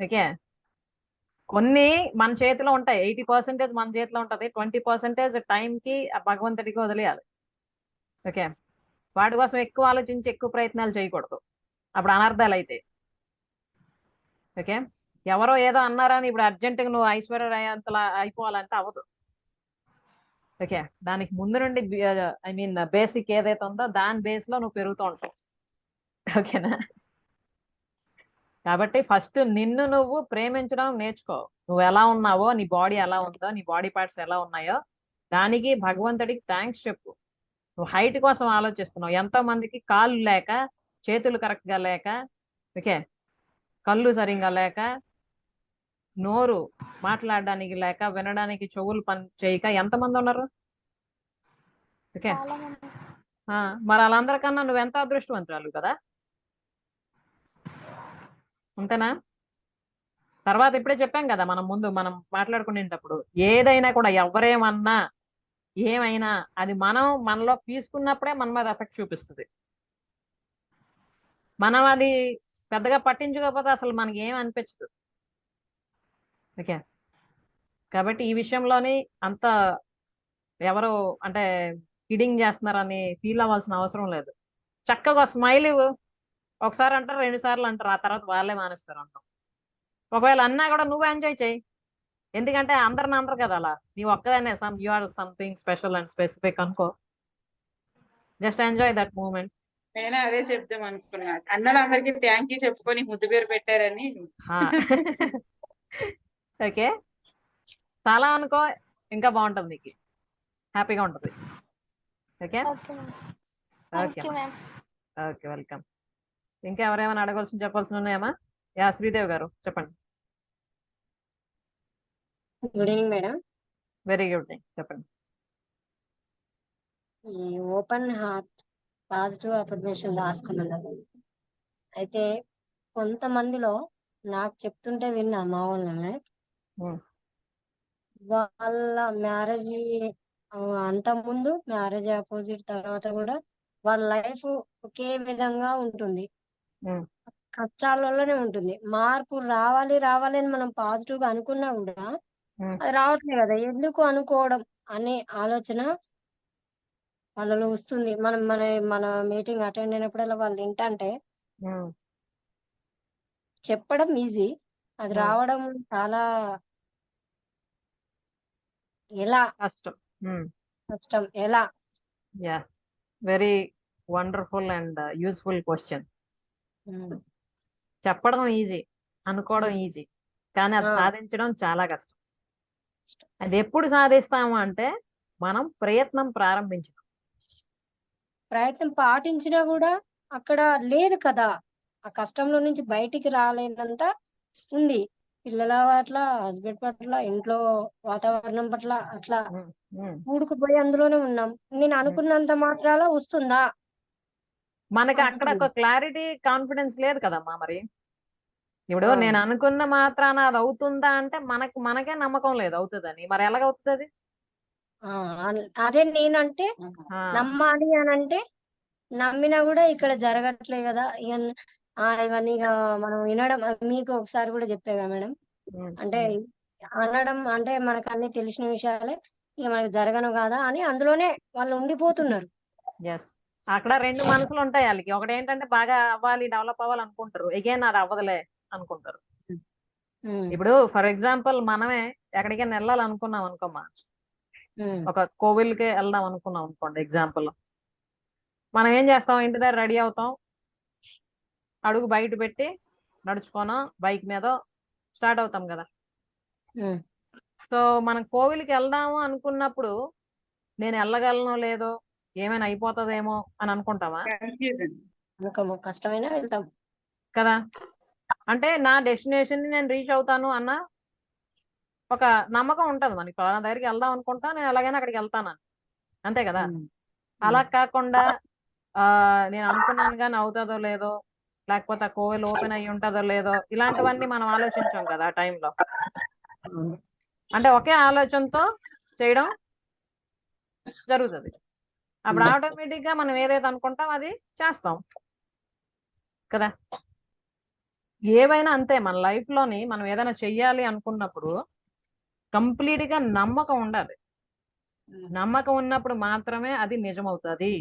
ఓకే, కొన్ని మన చేతిలో ఉంటాయి, 80% మన చేతిలో ఉంటది, 20% టైంకి ఆ భగవంతుడికి వదిలేయాలి. ఓకే, వాటి కోసం ఎక్కువ ఆలోచించి ఎక్కువ ప్రయత్నాలు చేయకూడదు, అప్పుడు అనర్థాలు అయితే. ఓకే, ఎవరో ఏదో అన్నారని ఇప్పుడు అర్జెంటుగా నువ్వు ఐశ్వర్య రాయ్ అంతలా అయిపోవాలంటే అవ్వదు. ఓకే, దానికి ముందు నుండి ఐ మీన్ బేసిక్ ఏదైతే ఉందో దాని బేస్ లో నువ్వు పెరుగుతూ ఉంటావు. ఓకేనా? కాబట్టి ఫస్ట్ నిన్ను నువ్వు ప్రేమించడం నేర్చుకో. నువ్వు ఎలా ఉన్నావో, నీ బాడీ ఎలా ఉందో, నీ బాడీ పార్ట్స్ ఎలా ఉన్నాయో దానికి భగవంతుడికి థ్యాంక్స్ చెప్పు. నువ్వు హైట్ కోసం ఆలోచిస్తున్నావు, ఎంతో మందికి కాళ్ళు లేక, చేతులు కరెక్ట్ గా లేక, ఓకే, కళ్ళు సరిగా లేక, నోరు మాట్లాడడానికి లేక, వినడానికి చెవులు పని చేయక ఎంతమంది ఉన్నారు. ఓకే, చాలా మంది. మరి వాళ్ళందరికన్నా నువ్వు ఎంత అదృష్టవంతురాలు కదా. అంతేనా? తర్వాత ఇప్పుడే చెప్పాం కదా మనం ముందు మనం మాట్లాడుకునేటప్పుడు, ఏదైనా కూడా ఎవరేమన్నా ఏమైనా అది మనం మనలో తీసుకున్నప్పుడే మన మీద ఎఫెక్ట్ చూపిస్తుంది. మనం అది పెద్దగా పట్టించుకోకపోతే అసలు మనకి ఏం అనిపించదు. ఓకే, కాబట్టి ఈ విషయంలోని అంత ఎవరు అంటే కిడింగ్ చేస్తున్నారని ఫీల్ అవ్వాల్సిన అవసరం లేదు. చక్కగా స్మైల్ ఇవ్వు. ఒకసారి అంటారు, 2 సార్లు అంటారు, ఆ తర్వాత వాళ్ళే మానేస్తారు అంటాం. ఒకవేళ అన్నా కూడా నువ్వు ఎంజాయ్ చేయి, ఎందుకంటే అందరిని అందరు కదా అలా, నీ ఒక్కదానే you are something special and specific అనుకో. Just enjoy that moment. నేను అదే చెప్దాం అనుకున్నా, అన్నలు అందరికి థ్యాంక్ యూ చెప్పుకొని ముద్దు పేరు పెట్టారని. ఓకే, చాలా అనుకో, ఇంకా బాగుంటుంది, నీకు హ్యాపీగా ఉంటుంది. Okay okay ma'am. Thank okay you ma'am. Okay, welcome. ఇంకా ఎవరేమైనా అడగాల్సిన చెప్పాల్సిన ఉన్నాయమ్మా? యా, శ్రీదేవి గారు చెప్పండి. Good evening madam. Very good thing, చెప్పండి. ఈ ఓపెన్ హార్ట్ పాజిటివ్ అఫర్మేషన్ రాసుకున్నాను. అయితే కొంతమందిలో నాకు చెప్తుంటే విన్నా మా వాళ్ళని, వాళ్ళ మ్యారేజ్ అంత ముందు, మ్యారేజ్ ఆపోజిట్ తర్వాత కూడా వాళ్ళ లైఫ్ ఒకే విధంగా ఉంటుంది, కష్టాలలోనే ఉంటుంది. మార్పు రావాలి రావాలి అని మనం పాజిటివ్ గా అనుకున్నా కూడా అది రావట్లేదు కదా, ఎందుకు అనుకోవడం అనే ఆలోచన వాళ్ళలో వస్తుంది. మనం మన మీటింగ్ అటెండ్ అయినప్పుడల్లా వాళ్ళు వింటంటే చెప్పడం ఈజీ, అది రావడం చాలా ఎలా కష్టం ఎలా. Yeah, very wonderful and useful question. చెప్పడం ఈజీ, అనుకోవడం ఈజీ, కానీ అది సాధించడం చాలా కష్టం. అది ఎప్పుడు సాధిస్తాము అంటే మనం ప్రయత్నం ప్రారంభించడం. ప్రయత్నం పాటించినా కూడా అక్కడ లేదు కదా, ఆ కష్టంలో నుంచి బయటికి రాలేనంత ఉంది. పిల్లల పట్ల, హస్బెండ్ పట్ల, ఇంట్లో వాతావరణం పట్ల అట్లా ఊడుకుపోయి అందులోనే ఉన్నాం. నేను అనుకున్నంత మాత్రాల వస్తుందా? మనకి అక్కడ ఒక క్లారిటీ, కాన్ఫిడెన్స్ లేదు కదమ్మా. మరి ఇప్పుడు నేను అనుకున్న మాత్రాన అది అవుతుందా అంటే మనకే నమ్మకం లేదు అవుతుందని. మరి ఎలాగవుతుంది? అదే నేనంటే నమ్మాలి అని అంటే నమ్మినా కూడా ఇక్కడ జరగట్లే కదా. ఇవన్నీ ఇక మనం వినడం, మీకు ఒకసారి కూడా చెప్పాగా మేడం, అంటే అనడం అంటే మనకు అన్ని తెలిసిన విషయాలే, ఇక మనకు జరగను కాదా అని అందులోనే వాళ్ళు ఉండిపోతున్నారు. అక్కడ 2 మనసులు ఉంటాయి వాళ్ళకి. ఒకటి ఏంటంటే బాగా అవ్వాలి, డెవలప్ అవ్వాలి అనుకుంటారు, ఎగైన్ అది అవ్వదులే అనుకుంటారు. ఇప్పుడు ఫర్ ఎగ్జాంపుల్ మనమే ఎక్కడికైనా వెళ్ళాలనుకున్నాం అనుకోమ్మా, ఒక కోవిల్కి వెళ్దాం అనుకున్నాం అనుకోండి ఎగ్జాంపుల్. మనం ఏం చేస్తాం, ఇంటి దగ్గర రెడీ అవుతాం, అడుగు బయట పెట్టి నడుచుకోనో బైక్ మీద స్టార్ట్ అవుతాం కదా. సో మనం కోవిల్కి వెళ్దాము అనుకున్నప్పుడు నేను వెళ్ళగలనో లేదో, ఏమైనా అయిపోతుందేమో అని అనుకుంటామా? కష్టమైనా వెళ్తాం కదా. అంటే నా డెస్టినేషన్ ని నేను రీచ్ అవుతాను అన్న ఒక నమ్మకం ఉంటది మనకి. పలానా దగ్గరికి వెళ్దాం అనుకుంటా, నేను ఎలాగైనా అక్కడికి వెళ్తానని, అంతే కదా. అలా కాకుండా నేను అనుకున్నాను కానీ అవుతుందో లేదో, లేకపోతే ఆ కోవిల్ ఓపెన్ అయ్యి ఉంటుందో లేదో, ఇలాంటివన్నీ మనం ఆలోచించాం కదా ఆ టైంలో. అంటే ఒకే ఆలోచనతో చేయడం జరుగుతుంది. అప్పుడు ఆటోమేటిక్ గా మనం ఏదైతే అనుకుంటాం అది చేస్తాం కదా. ఏవైనా అంతే, మన లైఫ్ లోని మనం ఏదైనా చెయ్యాలి అనుకున్నప్పుడు కంప్లీట్ గా నమ్మకం ఉండాలి. నమ్మకం ఉన్నప్పుడు మాత్రమే అది నిజమవుతుంది.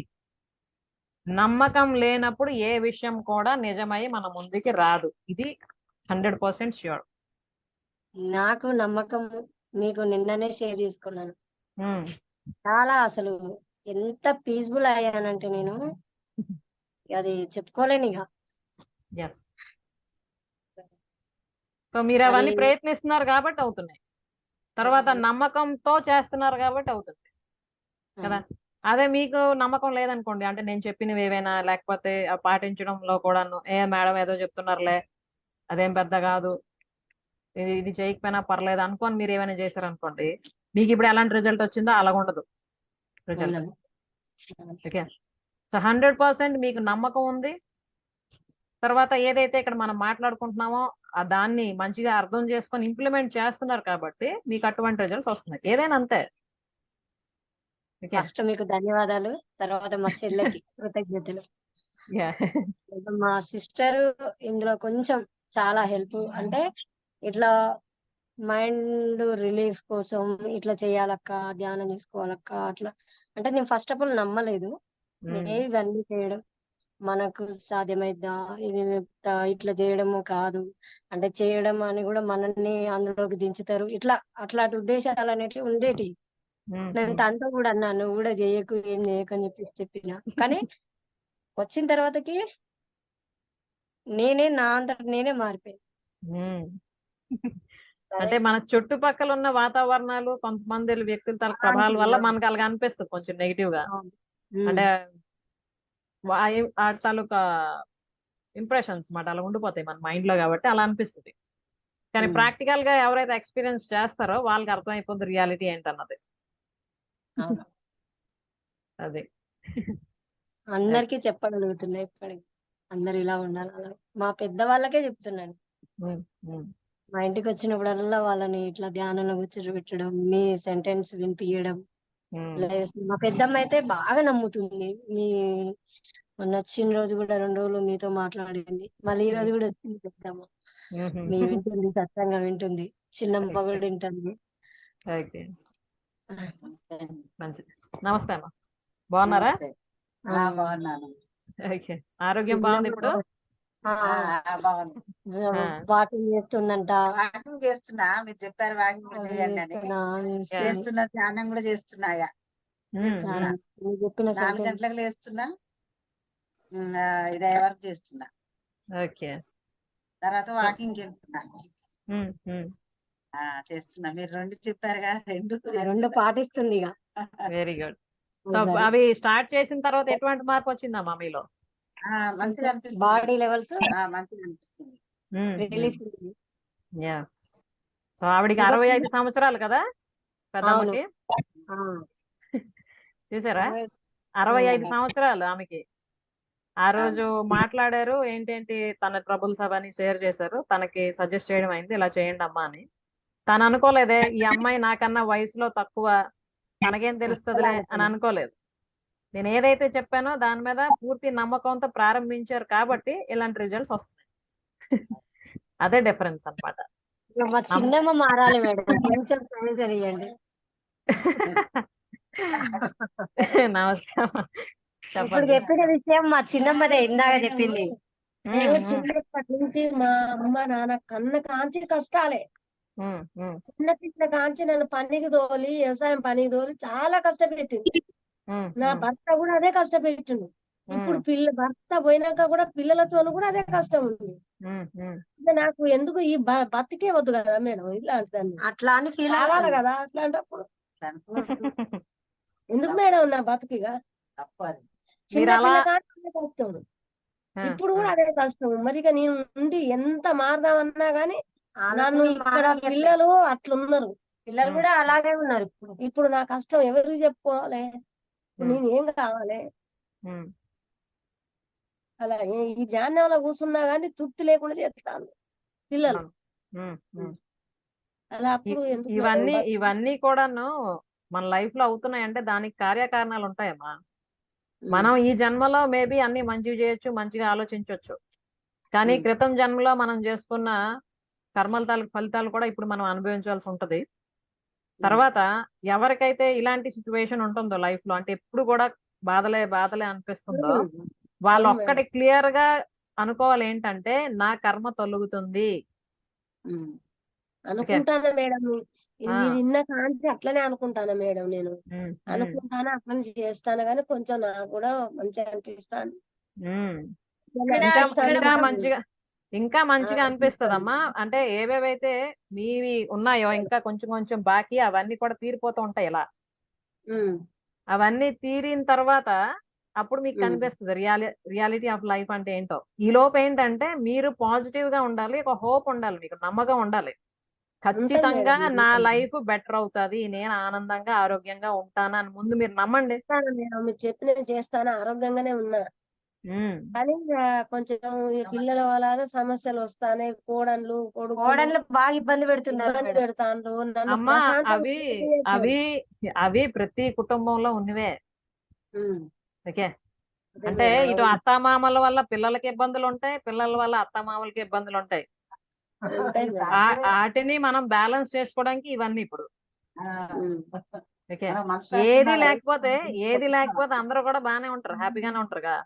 నమ్మకం లేనప్పుడు ఏ విషయం కూడా నిజమై మన ముందుకి రాదు. ఇది 100% ష్యూర్. నాకు నమ్మకం మీకు నిన్ననే షేర్ చేసుకున్నాను. చాలా అసలు ఎంత పీస్ఫుల్ అయ్యానంటే నేను అది చెప్పుకోలేను ఇక. సో మీరు అవన్నీ అది ప్రయత్నిస్తున్నారు కాబట్టి అవుతున్నాయి. తర్వాత నమ్మకంతో చేస్తున్నారు కాబట్టి అవుతుంది కదా. అదే మీకు నమ్మకం లేదనుకోండి, అంటే నేను చెప్పినవి ఏవైనా లేకపోతే పాటించడంలో కూడాను మేడం ఏదో చెప్తున్నారులే, అదేం పెద్ద కాదు, ఇది చేయకపోయినా పర్లేదు అనుకోని మీరు ఏమైనా చేశారనుకోండి, మీకు ఇప్పుడు ఎలాంటి రిజల్ట్ వచ్చిందో అలా ఉండదు రిజల్ట్. ఓకే, సో 100% మీకు నమ్మకం ఉంది. తర్వాత ఏదైతే ఇక్కడ మనం మాట్లాడుకుంటున్నామో దాన్ని మంచిగా అర్థం చేసుకొని ఇంప్లిమెంట్ చేస్తున్నారు కాబట్టి మీకు అటువంటి రిజల్ట్స్ వస్తున్నాయి. ఏదైనా అంతే. ఫస్ట్ మీకు ధన్యవాదాలు, తర్వాత మా చెల్లెకి కృతజ్ఞతలు. మా సిస్టర్ ఇందులో కొంచెం చాలా హెల్ప్, అంటే ఇట్లా మైండ్ రిలీఫ్ కోసం ఇట్లా చేయాలక్క, ధ్యానం చేసుకోవాలక్క అట్లా. అంటే నేను ఫస్ట్ ఆఫ్ ఆల్ నమ్మలేదు ఇవన్నీ చేయడం మనకు సాధ్యమైద్దా, ఇది ఇట్లా చేయడము కాదు, అంటే చేయడం అని కూడా మనల్ని అందులోకి దించుతారు, ఇట్లా అట్లాంటి ఉద్దేశాలు అనేటివి ఉండేటి. నేను తనతో కూడా అన్నా, నువ్వు కూడా చేయకు, ఏం చేయకు అని చెప్పిన. కానీ వచ్చిన తర్వాతకి నా అంతట నేనే మారిపోయాను. అంటే మన చుట్టుపక్కల ఉన్న వాతావరణాలు, కొంతమంది వ్యక్తుల తల ప్రభావాల వల్ల మనకు అలాగ అనిపిస్తుంది కొంచెం నెగిటివ్ గా. అంటే ఆ తాలూకా ఇంప్రెషన్స్ మాట అలా ఉండిపోతాయి మన మైండ్ లో, కాబట్టి అలా అనిపిస్తుంది. కానీ ప్రాక్టికల్ గా ఎవరైతే ఎక్స్పీరియన్స్ చేస్తారో వాళ్ళకి అర్థమైపోతుంది రియాలిటీ ఏంటన్నది. అది అందరికి చెప్పగలుగుతున్నాయి ఇప్పటికి, అందరు ఇలా ఉండాలి అలా. మా పెద్ద వాళ్ళకే చెప్తున్నాను, మా ఇంటికి వచ్చినప్పుడల్లా వాళ్ళని ఇట్లా ధ్యానంలో కూర్చోబెట్టడం, మీ సెంటెన్స్ వినిపించడం. మా పెద్దమ్మ అయితే బాగా నమ్ముతుంది. మొన్న వచ్చిన రోజు కూడా 2 రోజులు మీతో మాట్లాడింది, మళ్ళీ ఈ రోజు కూడా వచ్చింది పెద్దమ్మ. మీ వింటుంది, సత్సంగా వింటుంది, చిన్నమ్మ కూడా వింటుంది. మంచిది. నమస్తే అమ్మా, బాగున్నారా? బాగున్నాను. ఆరోగ్యం బాగుంది ఇప్పుడు? వాకింగ్ చేస్తుందంట. వాకింగ్ చేస్తున్నా, మీరు చెప్పారు వాకింగ్ చేయండి అని. చేస్తున్నా, ధ్యానం కూడా చేస్తున్నా. 4 గంటలకు లేస్తున్నా, 5 వరకు చేస్తున్నా. ఓకే, తర్వాత వాకింగ్ వెళ్తున్నా, చేస్తున్నా. మీరు 2 చెప్పారుగా, 2 పాటిస్తుంది ఇక. Very good. సో అవి స్టార్ట్ చేసిన తర్వాత ఎటువంటి మార్పు వచ్చిందమ్మా మీలో? మంచిగా అనిపిస్తుంది, బాడీ లెవెల్స్ మంచిగా అనిపిస్తుంది. సో ఆవిడికి 65 సంవత్సరాలు కదా పెద్దమ్మకి? చూసారా, 65 సంవత్సరాలు ఆమెకి. ఆ రోజు మాట్లాడారు, ఏంటేంటి తన ట్రబుల్స్ అవన్నీ షేర్ చేశారు, తనకి సజెస్ట్ చేయడం అయింది, ఇలా చేయండి అమ్మా అని. తను అనుకోలేదే ఈ అమ్మాయి నాకన్నా వయసులో తక్కువ, తనకేం తెలుస్తుందిలే అని అనుకోలేదు. నేను ఏదైతే చెప్పానో దాని మీద పూర్తి నమ్మకంతో ప్రారంభించారు కాబట్టి ఇలాంటి రిజల్ట్స్ వస్తున్నాయి. అదే డిఫరెన్స్ అన్నమాట. మా చిన్నమ్మ మారాలి మేడం, కొంచెం చేయండి. నమస్తే. ఇప్పుడు చెప్పిన విషయం మా చిన్నమ్మదే ఇందాక చెప్పింది. చిన్నప్పటి నుంచి మా అమ్మ నాన్న కన్న కాంచి కష్టాలే, చిన్న పిల్ల కాంచి నన్ను పనికి తోలి, వ్యవసాయం పనికి తోలి చాలా కష్టపెట్టింది. నా భర్త కూడా అదే కష్టపెట్టిండు. ఇప్పుడు భర్త పోయినాక కూడా పిల్లలతో కూడా అదే కష్టం ఉంది. నాకు ఎందుకు ఈ బతికే వద్దు కదా మేడం, ఇలాంటిదాన్ని అట్లా అని కావాలి కదా. అట్లాంటప్పుడు ఎందుకు మేడం నా బతికిగా? చిన్న పిల్ల కానీ కష్టం, ఇప్పుడు కూడా అదే కష్టం. మరి నేను ఉండి ఎంత మారదామన్నా గానీ నన్ను ఇక్కడ పిల్లలు అట్లున్నారు, పిల్లలు కూడా అలాగే ఉన్నారు. ఇప్పుడు నా కష్టం ఎవరికి చెప్పుకోవాలి? నేను ఏం కావాలి? అలా ఈ జాన్యంలో కూర్చున్నా గానీ తృప్తి లేకుండా చేస్తాను పిల్లలు. అలా అప్పుడు ఇవన్నీ కూడాను మన లైఫ్ లో అవుతున్నాయంటే దానికి కార్యకారణాలు ఉంటాయమ్మా. మనం ఈ జన్మలో మేబీ అన్ని మంచివి చేయొచ్చు, మంచిగా ఆలోచించవచ్చు, కానీ క్రితం జన్మలో మనం చేసుకున్న కర్మల తాలూకు ఫలితాలు కూడా ఇప్పుడు మనం అనుభవించాల్సి ఉంటది. తర్వాత ఎవరికైతే ఇలాంటి సిచ్యువేషన్ ఉంటుందో లైఫ్ లో, అంటే ఎప్పుడు కూడా బాధలే బాధలే అనిపిస్తుందో, వాళ్ళు అవును ఒక్కటి క్లియర్ గా అనుకోవాలి ఏంటంటే నా కర్మ తొలుగుతుంది. అనుకుంటానా మేడం, ఆ. మీరు ఇన్న కాంతి అట్లనే అనుకుంటానా మేడం, నేను అనుకుంటానా అట్లనే చేస్తాను, కానీ కొంచెం నాకు కూడా మంచిగా అనిపిస్తాను. ఇంకా మంచిగా అనిపిస్తదమ్మా. అంటే ఏవేవైతే మీవి ఉన్నాయో ఇంకా కొంచెం కొంచెం బాకీ, అవన్నీ కూడా తీరిపోతూ ఉంటాయి ఇలా. అవన్నీ తీరిన తర్వాత అప్పుడు మీకు కనిపిస్తుంది రియాలిటీ ఆఫ్ లైఫ్ అంటే ఏంటో. ఈ లోపు ఏంటంటే మీరు పాజిటివ్ గా ఉండాలి, ఒక హోప్ ఉండాలి, మీకు నమ్మకం ఉండాలి. ఖచ్చితంగా నా లైఫ్ బెటర్ అవుతుంది, నేను ఆనందంగా ఆరోగ్యంగా ఉంటాను అని ముందు మీరు నమ్మండి. మీరు చెప్పిన చేస్తాను, ఆరోగ్యంగానే ఉన్నా. కానీ కొంచెం ఈ పిల్లల వల్ల సమస్యలు వస్తానే, కోడళ్ళు బాగా ఇబ్బంది పెడతాను. అమ్మా అవి ప్రతి కుటుంబంలో ఉన్నవే. ఓకే, అంటే ఇటు అత్తామామల వల్ల పిల్లలకి ఇబ్బందులు ఉంటాయి, పిల్లల వల్ల అత్తామామలకి ఇబ్బందులు ఉంటాయి. వాటిని మనం బ్యాలెన్స్ చేసుకోవడానికి ఇవన్నీ ఇప్పుడు. ఓకే, ఏది లేకపోతే అందరూ కూడా బాగానే ఉంటారు, హ్యాపీగానే ఉంటారుగా.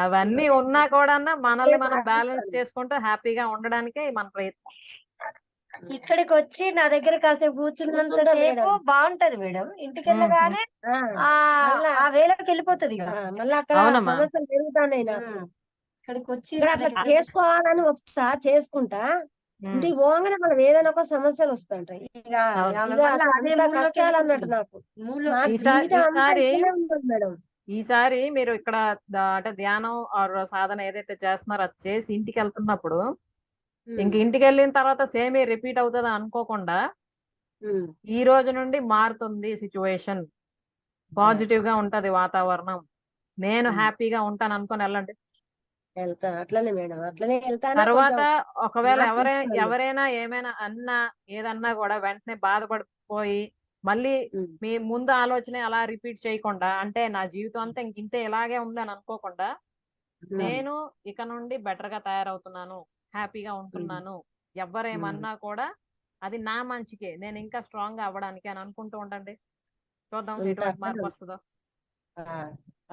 అవన్నీ ఉన్నా కూడా మనల్ని మనం బ్యాలెన్స్ చేసుకుంటూ హ్యాపీగా ఉండడానికే మన ప్రయత్నం. ఇక్కడికి వచ్చి నా దగ్గర కాసేపు కూర్చున్నంత సేపు బాగుంటది మేడం, ఇంటికి వెళ్ళగానే ఆ వేళకి వెళ్ళిపోతుంది. మళ్ళీ అక్కడ సమస్యలు పెరుగుతాయి. ఇక్కడికి వచ్చి అట్లా చేసుకోవాలని వస్తా, చేసుకుంటా, ఇంటికి పోగానే మనం ఏదైనా ఒక సమస్యలు వస్తుంటాయి. కష్టాలు అన్నట్టు నాకు మేడం. ఈసారి మీరు ఇక్కడ అంటే ధ్యానం ఆర్ సాధన ఏదైతే చేస్తున్నారో అది చేసి ఇంటికి వెళ్తున్నప్పుడు, ఇంటికి వెళ్ళిన తర్వాత సేమ్ రిపీట్ అవుతుంది అనుకోకుండా, ఈ రోజు నుండి మారుతుంది సిచ్యువేషన్, పాజిటివ్ గా ఉంటది వాతావరణం, నేను హ్యాపీగా ఉంటాను అనుకొని వెళ్ళండి. అట్లనే మేడం, అట్లనే వెళ్తాను. తర్వాత ఒకవేళ ఎవరైనా ఏమైనా ఏదన్నా కూడా వెంటనే బాధపడిపోయి మళ్ళీ మీ ముందు ఆలోచన అలా రిపీట్ చేయకుండా, అంటే నా జీవితం అంతా ఇంతే ఇలాగే ఉంది అని అనుకోకుండా, నేను ఇక నుండి బెటర్ గా తయారవుతున్నాను, హ్యాపీగా ఉంటున్నాను, ఎవరేమన్నా కూడా అది నా మంచికే, నేను ఇంకా స్ట్రాంగ్ గా అవ్వడానికి అని అనుకుంటూ ఉండండి. చూద్దాం ఎటువంటి మార్పు వస్తుందో.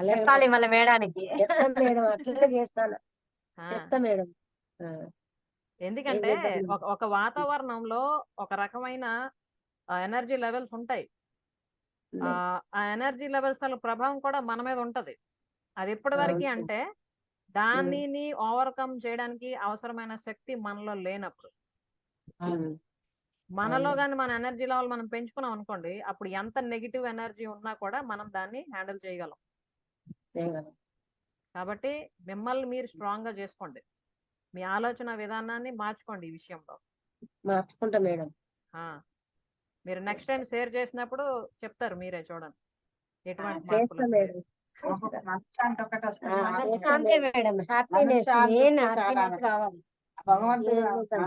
చెప్పాలి మళ్ళీ మేడానికి. అట్లనే చేస్తాను, చెప్తా మేడం. ఎందుకంటే ఒక వాతావరణంలో ఒక రకమైన ఎనర్జీ లెవెల్స్ ఉంటాయి. ఆ ఎనర్జీ లెవెల్స్ ప్రభావం కూడా మన మీద ఉంటది. అది ఎప్పటి వరకు అంటే దానిని ఓవర్కమ్ చేయడానికి అవసరమైన శక్తి మనలో లేనప్పుడు. మనలో గాని మన ఎనర్జీ లెవెల్ మనం పెంచుకున్నాం అనుకోండి, అప్పుడు ఎంత నెగిటివ్ ఎనర్జీ ఉన్నా కూడా మనం దాన్ని హ్యాండిల్ చేయగలం. కాబట్టి మిమ్మల్ని మీరు స్ట్రాంగ్ గా చేసుకోండి, మీ ఆలోచన విధానాన్ని మార్చుకోండి. ఈ విషయంలో మార్చుకుంటా మేడం. మీరు నెక్స్ట్ టైం షేర్ చేసినప్పుడు చెప్తారు, మీరే చూడండి ఎటువంటి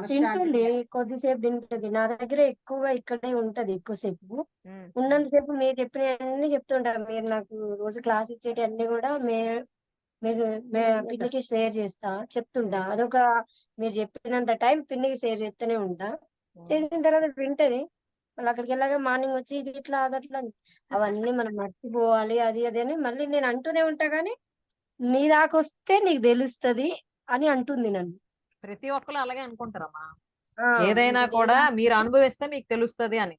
తింటుంది, కొద్దిసేపు తింటుంది, నా దగ్గర ఎక్కువగా ఇక్కడే ఉంటది. ఎక్కువసేపు ఉన్నంతసేపు మీరు చెప్పినవన్నీ చెప్తుంటారు. మీరు నాకు రోజు క్లాస్ ఇచ్చేటి అన్ని కూడా మీకు పిన్నికి షేర్ చేస్తా, చెప్తుంటా. అదొక మీరు చెప్పినంత టైం పిన్నికి షేర్ చేస్తూనే ఉంటా. చేసిన తర్వాత వింటది. మళ్ళీ అక్కడికి వెళ్ళాక మార్నింగ్ వచ్చి ఇది ఇట్లా అదట్లా అవన్నీ మనం మర్చిపోవాలి, అది అది అని మళ్ళీ నేను అంటూనే ఉంటా. కానీ నీ దాకా వస్తే నీకు తెలుస్తుంది అని అంటుంది నన్ను. ప్రతి ఒక్కరు అలాగే అనుకుంటారమ్మా, ఏదైనా కూడా మీరు అనుభవిస్తే మీకు తెలుస్తుంది అని.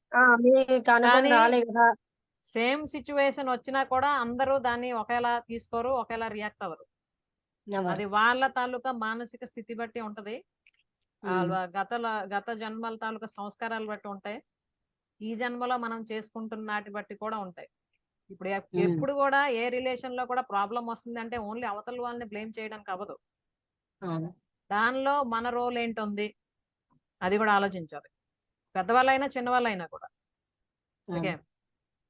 సేమ్ సిచ్యువేషన్ వచ్చినా కూడా అందరూ దాన్ని ఒకేలా తీసుకోరు, ఒకేలా రియాక్ట్ అవ్వరు. అది వాళ్ళ తాలూకా మానసిక స్థితి బట్టి ఉంటది, గత జన్మల తాలూకా సంస్కారాలు బట్టి ఉంటాయి, ఈ జన్మలో మనం చేసుకుంటున్న నాటి బట్టి కూడా ఉంటాయి. ఇప్పుడు ఎప్పుడు కూడా ఏ రిలేషన్ లో కూడా ప్రాబ్లం వస్తుంది అంటే ఓన్లీ అవతల వాళ్ళని బ్లేమ్ చేయడానికి అవ్వదు. దానిలో మన రోల్ ఏంటుంది అది కూడా ఆలోచించాలి, పెద్దవాళ్ళైనా చిన్నవాళ్ళైనా కూడా. ఓకే,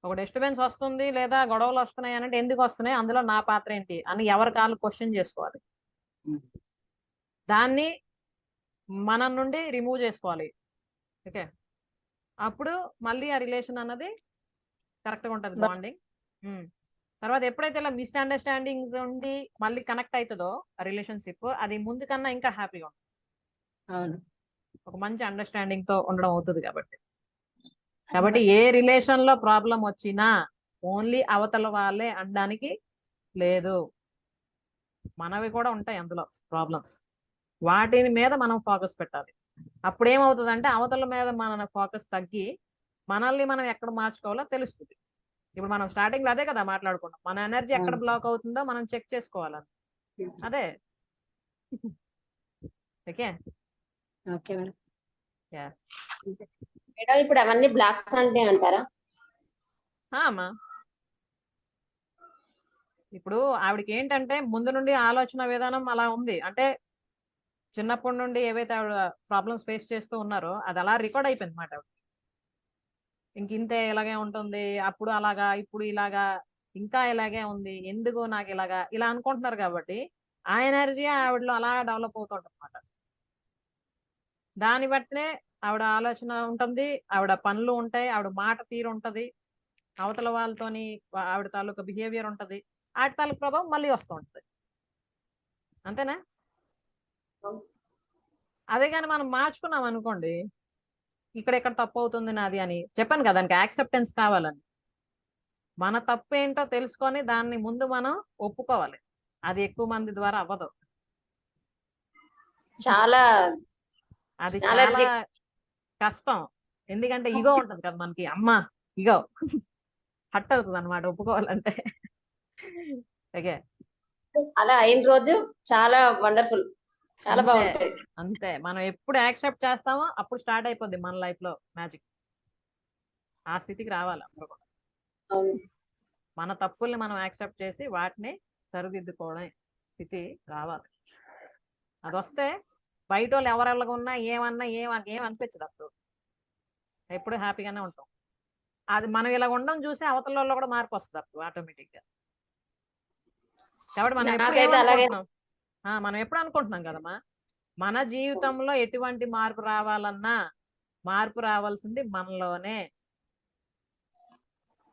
ఒక డిస్టర్బెన్స్ వస్తుంది లేదా గొడవలు వస్తున్నాయి అంటే ఎందుకు వస్తున్నాయి, అందులో నా పాత్ర ఏంటి అని ఎవరి కాళ్ళు క్వశ్చన్ చేసుకోవాలి. దాన్ని మన నుండి రిమూవ్ చేసుకోవాలి. ఓకే, అప్పుడు మళ్ళీ ఆ రిలేషన్ అన్నది కరెక్ట్ గా ఉంటది, బాండింగ్. తర్వాత ఎప్పుడైతే ఇలా మిస్అండర్స్టాండింగ్స్ ఉండి మళ్ళీ కనెక్ట్ అవుతుందో రిలేషన్షిప్, అది ముందు కన్నా ఇంకా హ్యాపీగా ఉంటుంది. అవును. ఒక మంచి అండర్స్టాండింగ్ తో ఉండడం అవుతుంది కాబట్టి ఏ రిలేషన్ లో ప్రాబ్లం వచ్చినా ఓన్లీ అవతల వాళ్ళే అనడానికి లేదు, మనవి కూడా ఉంటాయి అందులో ప్రాబ్లమ్స్. వాటిని మీద మనం ఫోకస్ పెట్టాలి. అప్పుడు ఏమవుతుందంటే అవతల మీద మన ఫోకస్ తగ్గి మనల్ని మనం ఎక్కడ మార్చుకోవాలో తెలుస్తుంది. ఇప్పుడు మనం స్టార్టింగ్ లో అదే కదా మాట్లాడుకున్నాం, మన ఎనర్జీ ఎక్కడ బ్లాక్ అవుతుందో మనం చెక్ చేసుకోవాలని. అదే ఓకే ఓకే మేడం. మేడం ఇప్పుడు అవన్నీ బ్లాక్స్ అంటే అంటారా? అమ్మా ఇప్పుడు ఆవిడకి ఏంటంటే ముందు నుండి ఆలోచన విధానం అలా ఉంది, అంటే చిన్నప్పటి నుండి ఏవైతే ఆవిడ ప్రాబ్లమ్స్ ఫేస్ చేస్తూ ఉన్నారో అది అలా రికార్డ్ అయిపోయింది మాట. ఇంతే ఇలాగే ఉంటుంది, అప్పుడు అలాగా ఇప్పుడు ఇలాగా ఇంకా ఇలాగే ఉంది, ఎందుకు నాకు ఇలాగా ఇలా అనుకుంటున్నారు కాబట్టి ఆ ఎనర్జీ ఆవిడలో అలా డెవలప్ అవుతుంటుంది అనమాట. దాన్ని బట్టినే ఆవిడ ఆలోచన ఉంటుంది, ఆవిడ పనులు ఉంటాయి, ఆవిడ మాట తీరు ఉంటది, అవతల వాళ్ళతోని ఆవిడ తాలూకా బిహేవియర్ ఉంటది, వాటి తాలూకు ప్రభావం మళ్ళీ వస్తూ ఉంటది. అంతేనా? అదే కానీ మనం మార్చుకున్నాం అనుకోండి, ఇక్కడ తప్పు అవుతుంది నాది అని చెప్పాను కదా, దానికి యాక్సెప్టెన్స్ కావాలని. మన తప్పు ఏంటో తెలుసుకొని దాన్ని ముందు మనం ఒప్పుకోవాలి. అది ఎక్కువ మంది ద్వారా అవ్వదు. చాలా అది చాలా కష్టం, ఎందుకంటే ఇగో ఉంటది కదా మనకి, అమ్మ ఇగో హట్ అవుతుంది అనమాట ఒప్పుకోవాలంటే. ఓకే, అలా అయిన రోజు చాలా వండర్ఫుల్, చాలా బాగుంటది. అంతే, మనం ఎప్పుడు యాక్సెప్ట్ చేస్తామో అప్పుడు స్టార్ట్ అయిపోద్ది మన లైఫ్ లో మ్యాజిక్. ఆ స్థితికి రావాలి అందరూ కూడా. మన తప్పుల్ని మనం యాక్సెప్ట్ చేసి వాటిని సరిదిద్దుకోవడం స్థితి రావాలి. అది వస్తే బయట వాళ్ళు ఎవరెళ్ళగా ఉన్నా ఏమన్నా ఏం అనిపించదు, అప్పుడు ఎప్పుడు హ్యాపీగానే ఉంటాం. అది మనం ఇలా ఉండడం చూసి అవతల వాళ్ళు కూడా మార్పు వస్తుంది అప్పుడు ఆటోమేటిక్ గా. కాబట్టి మనం ఎప్పుడు అనుకుంటున్నాం కదమ్మా, మన జీవితంలో ఎటువంటి మార్పు రావాలన్నా మార్పు రావాల్సింది మనలోనే.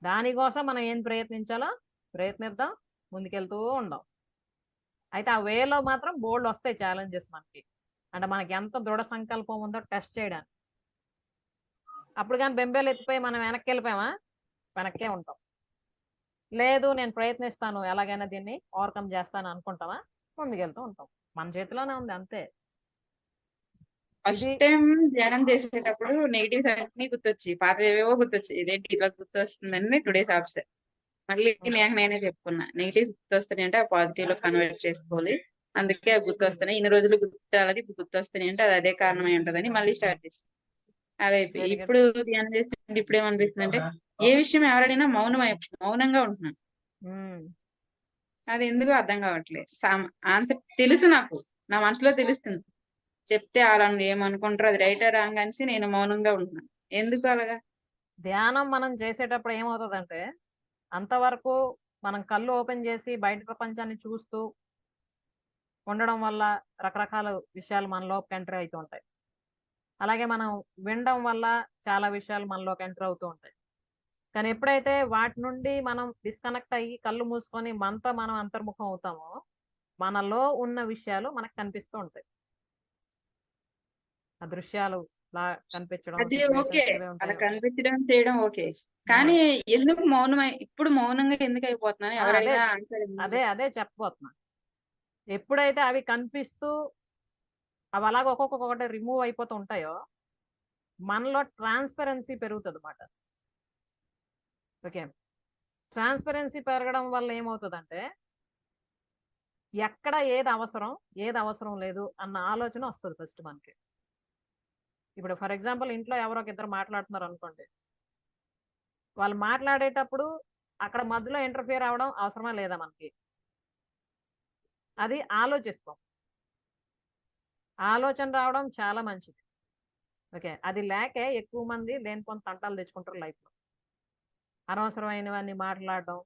దానికోసం మనం ఏం ప్రయత్నించాలో ప్రయత్నిద్దాం, ముందుకెళ్తూ ఉందాం. అయితే ఆ వేలో మాత్రం బోల్డ్ వస్తాయి ఛాలెంజెస్ మనకి, అంటే మనకి ఎంత దృఢ సంకల్పం ఉందో టెస్ట్ చేయడానికి. అప్పుడు కానీ బెంబేలు ఎత్తిపోయి మనం వెనక్కి వెళ్ళిపోయామా, వెనక్కే ఉంటాం. లేదు నేను ప్రయత్నిస్తాను, ఎలాగైనా దీన్ని ఓవర్కమ్ చేస్తాను అనుకుంటామా, ముందుకెళ్తూ ఉంటాం. మన చేతిలోనే ఉంది, అంతే. ఫస్ట్ టైం ధ్యానం చేసేటప్పుడు నెగిటివ్స్ అన్ని గుర్తొచ్చి, పాతవేవో గుర్తొచ్చి, ఇదేంటి ఇలా గుర్తొస్తుందని 2 days ఆఫ్సర్. మళ్ళీ నేనే చెప్పుకున్నా, నెగిటివ్స్ గుర్తొస్తున్నాయి అంటే ఆ పాజిటివ్ లో కన్వర్ట్ చేసుకోవాలి, అందుకే గుర్తొస్తున్నాయి, ఇన్ని రోజులు గుర్తురాలేదు, ఇప్పుడు గుర్తొస్తున్నాయి అంటే అది అదే కారణమై ఉంటదని మళ్ళీ స్టార్ట్ చేసి అవైపోయి. ఇప్పుడు ధ్యానం చేస్తుంటే ఇప్పుడు ఏమనిపిస్తుంది అంటే, ఏ విషయం ఎవరైనా మౌనంగా ఉంటున్నాను, అది ఎందుకు అర్థం కావట్లేదు. ఆన్సర్ తెలుసు, నాకు నా మనసులో తెలుస్తుంది, చెప్తే అలా ఏమనుకుంటారు, అది రైట్ రాంగ్ అనేసి నేను మౌనంగా ఉంటున్నాను. ఎందుకు అలాగా? ధ్యానం మనం చేసేటప్పుడు ఏమవుతుందంటే, అంతవరకు మనం కళ్ళు ఓపెన్ చేసి బయట ప్రపంచాన్ని చూస్తూ ఉండడం వల్ల రకరకాల విషయాలు మనలోకి ఎంటర్ అవుతూ ఉంటాయి. అలాగే మనం వినడం వల్ల చాలా విషయాలు మనలోకి ఎంటర్ అవుతూ ఉంటాయి. కానీ ఎప్పుడైతే వాటి నుండి మనం డిస్కనెక్ట్ అయ్యి కళ్ళు మూసుకొని మనతో మనం అంతర్ముఖం అవుతామో, మనలో ఉన్న విషయాలు మనకు కనిపిస్తూ ఉంటాయి. ఆ దృశ్యాలు కనిపించడం, అది ఓకే, అలా కనిపించడం చేయడం ఓకే, కానీ ఎందుకు ఇప్పుడు మౌనంగా ఎందుకు అయిపోతున్నాను? ఎవరైనా అదే చెప్పబోతున్నా. ఎప్పుడైతే అవి కనిపిస్తూ అవి అలాగ ఒక్కొక్కటి రిమూవ్ అయిపోతూ ఉంటాయో మనలో ట్రాన్స్పరెన్సీ పెరుగుతుంది అన్నమాట. ఓకే, ట్రాన్స్పరెన్సీ పెరగడం వల్ల ఏమవుతుందంటే, ఎక్కడ ఏది అవసరం లేదు అన్న ఆలోచన వస్తుంది ఫస్ట్ మనకి. ఇప్పుడు ఫర్ ఎగ్జాంపుల్ ఇంట్లో ఎవరో ఒక ఇద్దరు మాట్లాడుతున్నారు అనుకోండి, వాళ్ళు మాట్లాడేటప్పుడు అక్కడ మధ్యలో ఇంటర్ఫియర్ అవడం అవసరమా లేదా మనకి, అది ఆలోచిస్తాం. ఆలోచన రావడం చాలా మంచిది. ఓకే, అది లేకే ఎక్కువ మంది దేని కొంత తంటాలు తెచ్చుకుంటారు లైఫ్లో, అనవసరమైనవన్నీ మాట్లాడడం.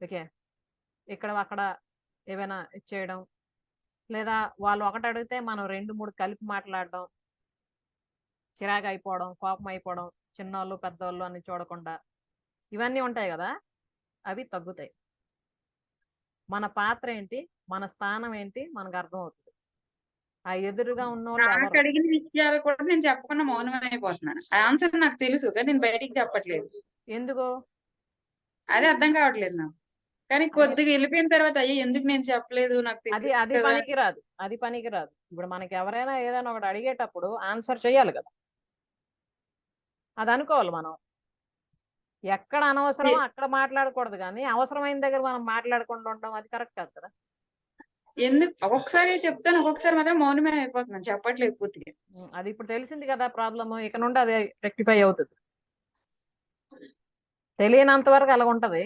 ఓకే, ఇక్కడ అక్కడ ఏమైనా ఇచ్చేయడం, లేదా వాళ్ళు ఒకటి అడిగితే మనం 2-3 కలిపి మాట్లాడడం, చిరాకు అయిపోవడం, కోపం అయిపోవడం, చిన్నోళ్ళు పెద్దోళ్ళు అని చూడకుండా, ఇవన్నీ ఉంటాయి కదా, అవి తగ్గుతాయి. మన పాత్ర ఏంటి, మన స్థానం ఏంటి మనకు అర్థం అవుతుంది. ఆ ఎదురుగా ఉన్న వాళ్ళు నాకు ఎవరు అడిగిన విషయాలు కూడా నేను చెప్పకుండా మౌనం అయిపోతున్నాను. ఆన్సర్ నాకు తెలుసు కానీ నేను బయటికి చెప్పట్లేదు. ఎందుకు అదే అర్థం కావట్లేదు నాకు. కానీ కొద్దిగా వెళ్ళిపోయిన తర్వాత అయ్యో ఎందుకు నేను చెప్పలేదు, నాకు అది తెలియదు అది కదా. పనికిరాదు, అది పనికిరాదు. ఇప్పుడు మనకి ఎవరైనా ఏదైనా ఒకటి అడిగేటప్పుడు ఆన్సర్ చేయాలి కదా, అది అనుకోవాలి మనం. ఎక్కడ అనవసరం అక్కడ మాట్లాడకూడదు, కానీ అవసరమైన దగ్గర మనం మాట్లాడకుండా ఉండడం అది కరెక్ట్ కాదు కదా. ఎందుకు ఒక్కొక్కసారి చెప్తాను, ఒక్కొక్కసారి మాత్రం మౌనమే అయిపోతున్నాను, చెప్పట్లేదు పూర్తిగా. అది ఇప్పుడు తెలిసింది కదా ప్రాబ్లమ్, ఇక నుండి అది రెక్టిఫై అవుతుంది. తెలియనంత వరకు అలా ఉంటది.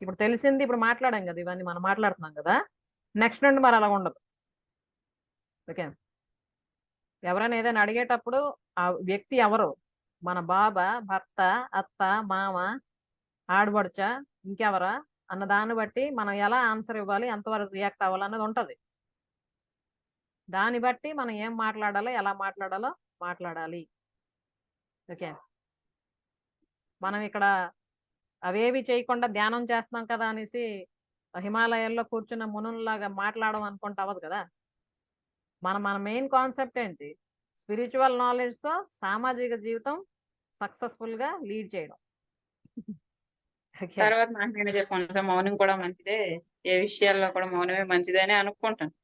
ఇప్పుడు తెలిసింది, ఇప్పుడు మాట్లాడాం కదా, ఇవన్నీ మనం మాట్లాడుతున్నాం కదా, నెక్స్ట్ నుండి మరి అలా ఉండదు. ఓకే, ఎవరైనా ఏదైనా అడిగేటప్పుడు ఆ వ్యక్తి ఎవరు, మన బాబా, భర్త, అత్త, మామ, ఆడబడుచ, ఇంకెవరా అన్న దాన్ని బట్టి మనం ఎలా ఆన్సర్ ఇవ్వాలి, ఎంతవరకు రియాక్ట్ అవ్వాలి అన్నది ఉంటది. దాన్ని బట్టి మనం ఏం మాట్లాడాలో, ఎలా మాట్లాడాలో మాట్లాడాలి. ఓకే, మనం ఇక్కడ అవేవి చేయకుండా ధ్యానం చేస్తున్నాం కదా అనేసి హిమాలయాల్లో కూర్చున్న మునుల్లాగా మాట్లాడడం అనుకుంటే అవ్వదు కదా. మన మెయిన్ కాన్సెప్ట్ ఏంటి, స్పిరిచువల్ నాలెడ్జ్తో సామాజిక జీవితం సక్సెస్ఫుల్గా లీడ్ చేయడం. ఓకే, తర్వాత నాకు నేనే చెప్పుకుంటా మౌనం కూడా మంచిదే, ఏ విషయాల్లో కూడా మౌనమే మంచిదే అని అనుకుంటాను.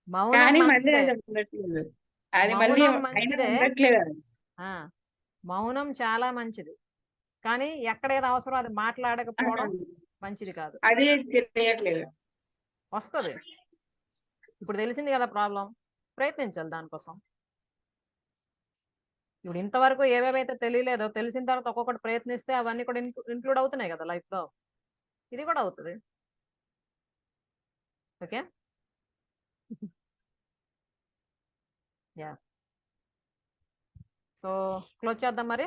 మౌనం కానీ మళ్ళీ మంచిదే, అది ఉండట్లేదు. అది మళ్ళీ మౌనం అయినా మంచిదే, ఉండట్లేదు అది. మౌనం చాలా మంచిది, కానీ ఎక్కడేది అవసరం అది మాట్లాడకపోవడం మంచిది కాదు. అది తెలియట్లేదు. వస్తుంది, ఇప్పుడు తెలిసింది కదా ప్రాబ్లం, ప్రయత్నించాలి దానికోసం. ఇప్పుడు ఇంతవరకు ఏవేవైతే తెలియలేదో తెలిసిన తర్వాత ఒక్కొక్కటి ప్రయత్నిస్తే అవన్నీ కూడా ఇంక్లూడ్ అవుతున్నాయి కదా లైఫ్లో, ఇది కూడా అవుతుంది. ఓకే, యా, సో క్లోజ్ చేద్దాం మరి.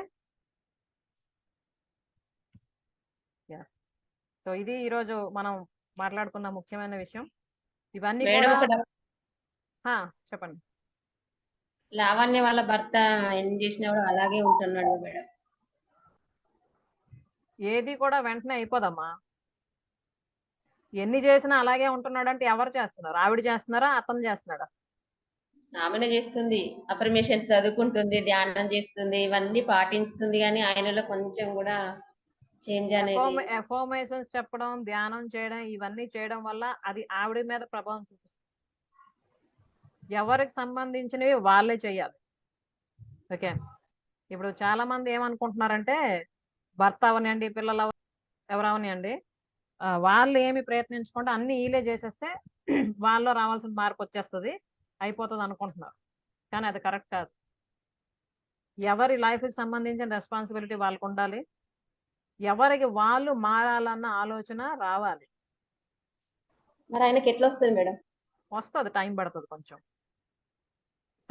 యా, సో ఇది ఈరోజు మనం మాట్లాడుకున్న ముఖ్యమైన విషయం. ఇవన్నీ మేడం కూడా ఇక్కడ చెప్పండి. లావణ్య వాళ్ళ భర్త ఎన్ని చేసినా కూడా అలాగే ఉంటున్నాడు మేడం. ఏది కూడా వెంటనే అయిపోదమ్మా. ఎన్ని చేసినా అలాగే ఉంటున్నాడు అంటే ఎవరు చేస్తున్నారు, ఆవిడ చేస్తున్నారా, అతను చేస్తున్నాడా? ఆమెనే చేస్తుంది, అఫర్మేషన్స్ చదువుకుంటుంది, ధ్యానం చేస్తుంది, ఇవన్నీ పాటిస్తుంది, కానీ ఆయనలో కొంచెం కూడా చేంజ్ అనేది. ఎఫర్మేషన్స్ చెప్పడం, ధ్యానం చేయడం, ఇవన్నీ చేయడం వల్ల అది ఆవిడ మీద ప్రభావం చూపిస్తుంది. ఎవరికి సంబంధించినవి వాళ్ళే చేయాలి. ఓకే, ఇప్పుడు చాలా మంది ఏమనుకుంటున్నారంటే భర్త అవనివ్వండి, పిల్లలు ఎవరవనివ్వండి, వాళ్ళు ఏమి ప్రయత్నించకుండా అన్ని వీళ్ళే చేసేస్తే వాళ్ళలో రావాల్సిన మార్పు వచ్చేస్తుంది, అయిపోతుంది అనుకుంటున్నారు. కానీ అది కరెక్ట్ కాదు. ఎవరి లైఫ్కి సంబంధించిన రెస్పాన్సిబిలిటీ వాళ్ళకు ఉండాలి, ఎవరికి వాళ్ళు మారాలన్న ఆలోచన రావాలి. మరి ఆయనకి ఎట్లా వస్తుంది మేడం? వస్తుంది, టైం పడుతుంది కొంచెం.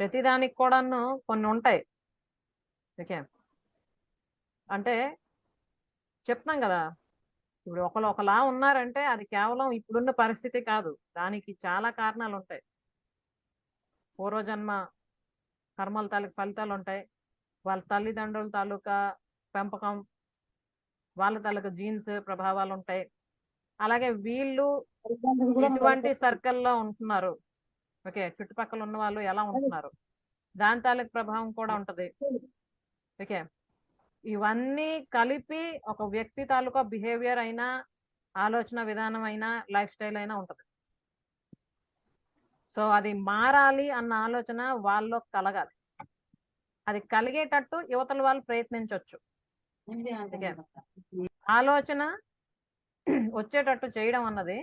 ప్రతిదానికి కూడాను కొన్ని ఉంటాయి. ఓకే, అంటే చెప్తాం కదా, ఇప్పుడు ఒకలా ఉన్నారంటే అది కేవలం ఇప్పుడున్న పరిస్థితి కాదు, దానికి చాలా కారణాలు ఉంటాయి. పూర్వజన్మ కర్మల తాలూకు ఫలితాలు ఉంటాయి, వాళ్ళ తల్లిదండ్రుల తాలూకా పెంపకం, వాళ్ళ తాలూకా జీన్స్ ప్రభావాలు ఉంటాయి. అలాగే వీళ్ళు ఎటువంటి సర్కిల్లో ఉంటున్నారు, ఓకే, చుట్టుపక్కల ఉన్న వాళ్ళు ఎలా ఉంటున్నారు, దాని తాలూకు ప్రభావం కూడా ఉంటది. ఓకే, ఇవన్నీ కలిపి ఒక వ్యక్తి తాలూకా బిహేవియర్ అయినా, ఆలోచన విధానం అయినా, లైఫ్ స్టైల్ అయినా ఉంటది. సో అది మారాలి అన్న ఆలోచన వాళ్ళలో కలగాలి. అది కలిగేటట్టు యువతల వాళ్ళు ప్రయత్నించవచ్చు. ఆలోచన వచ్చేటట్టు చేయడం అన్నది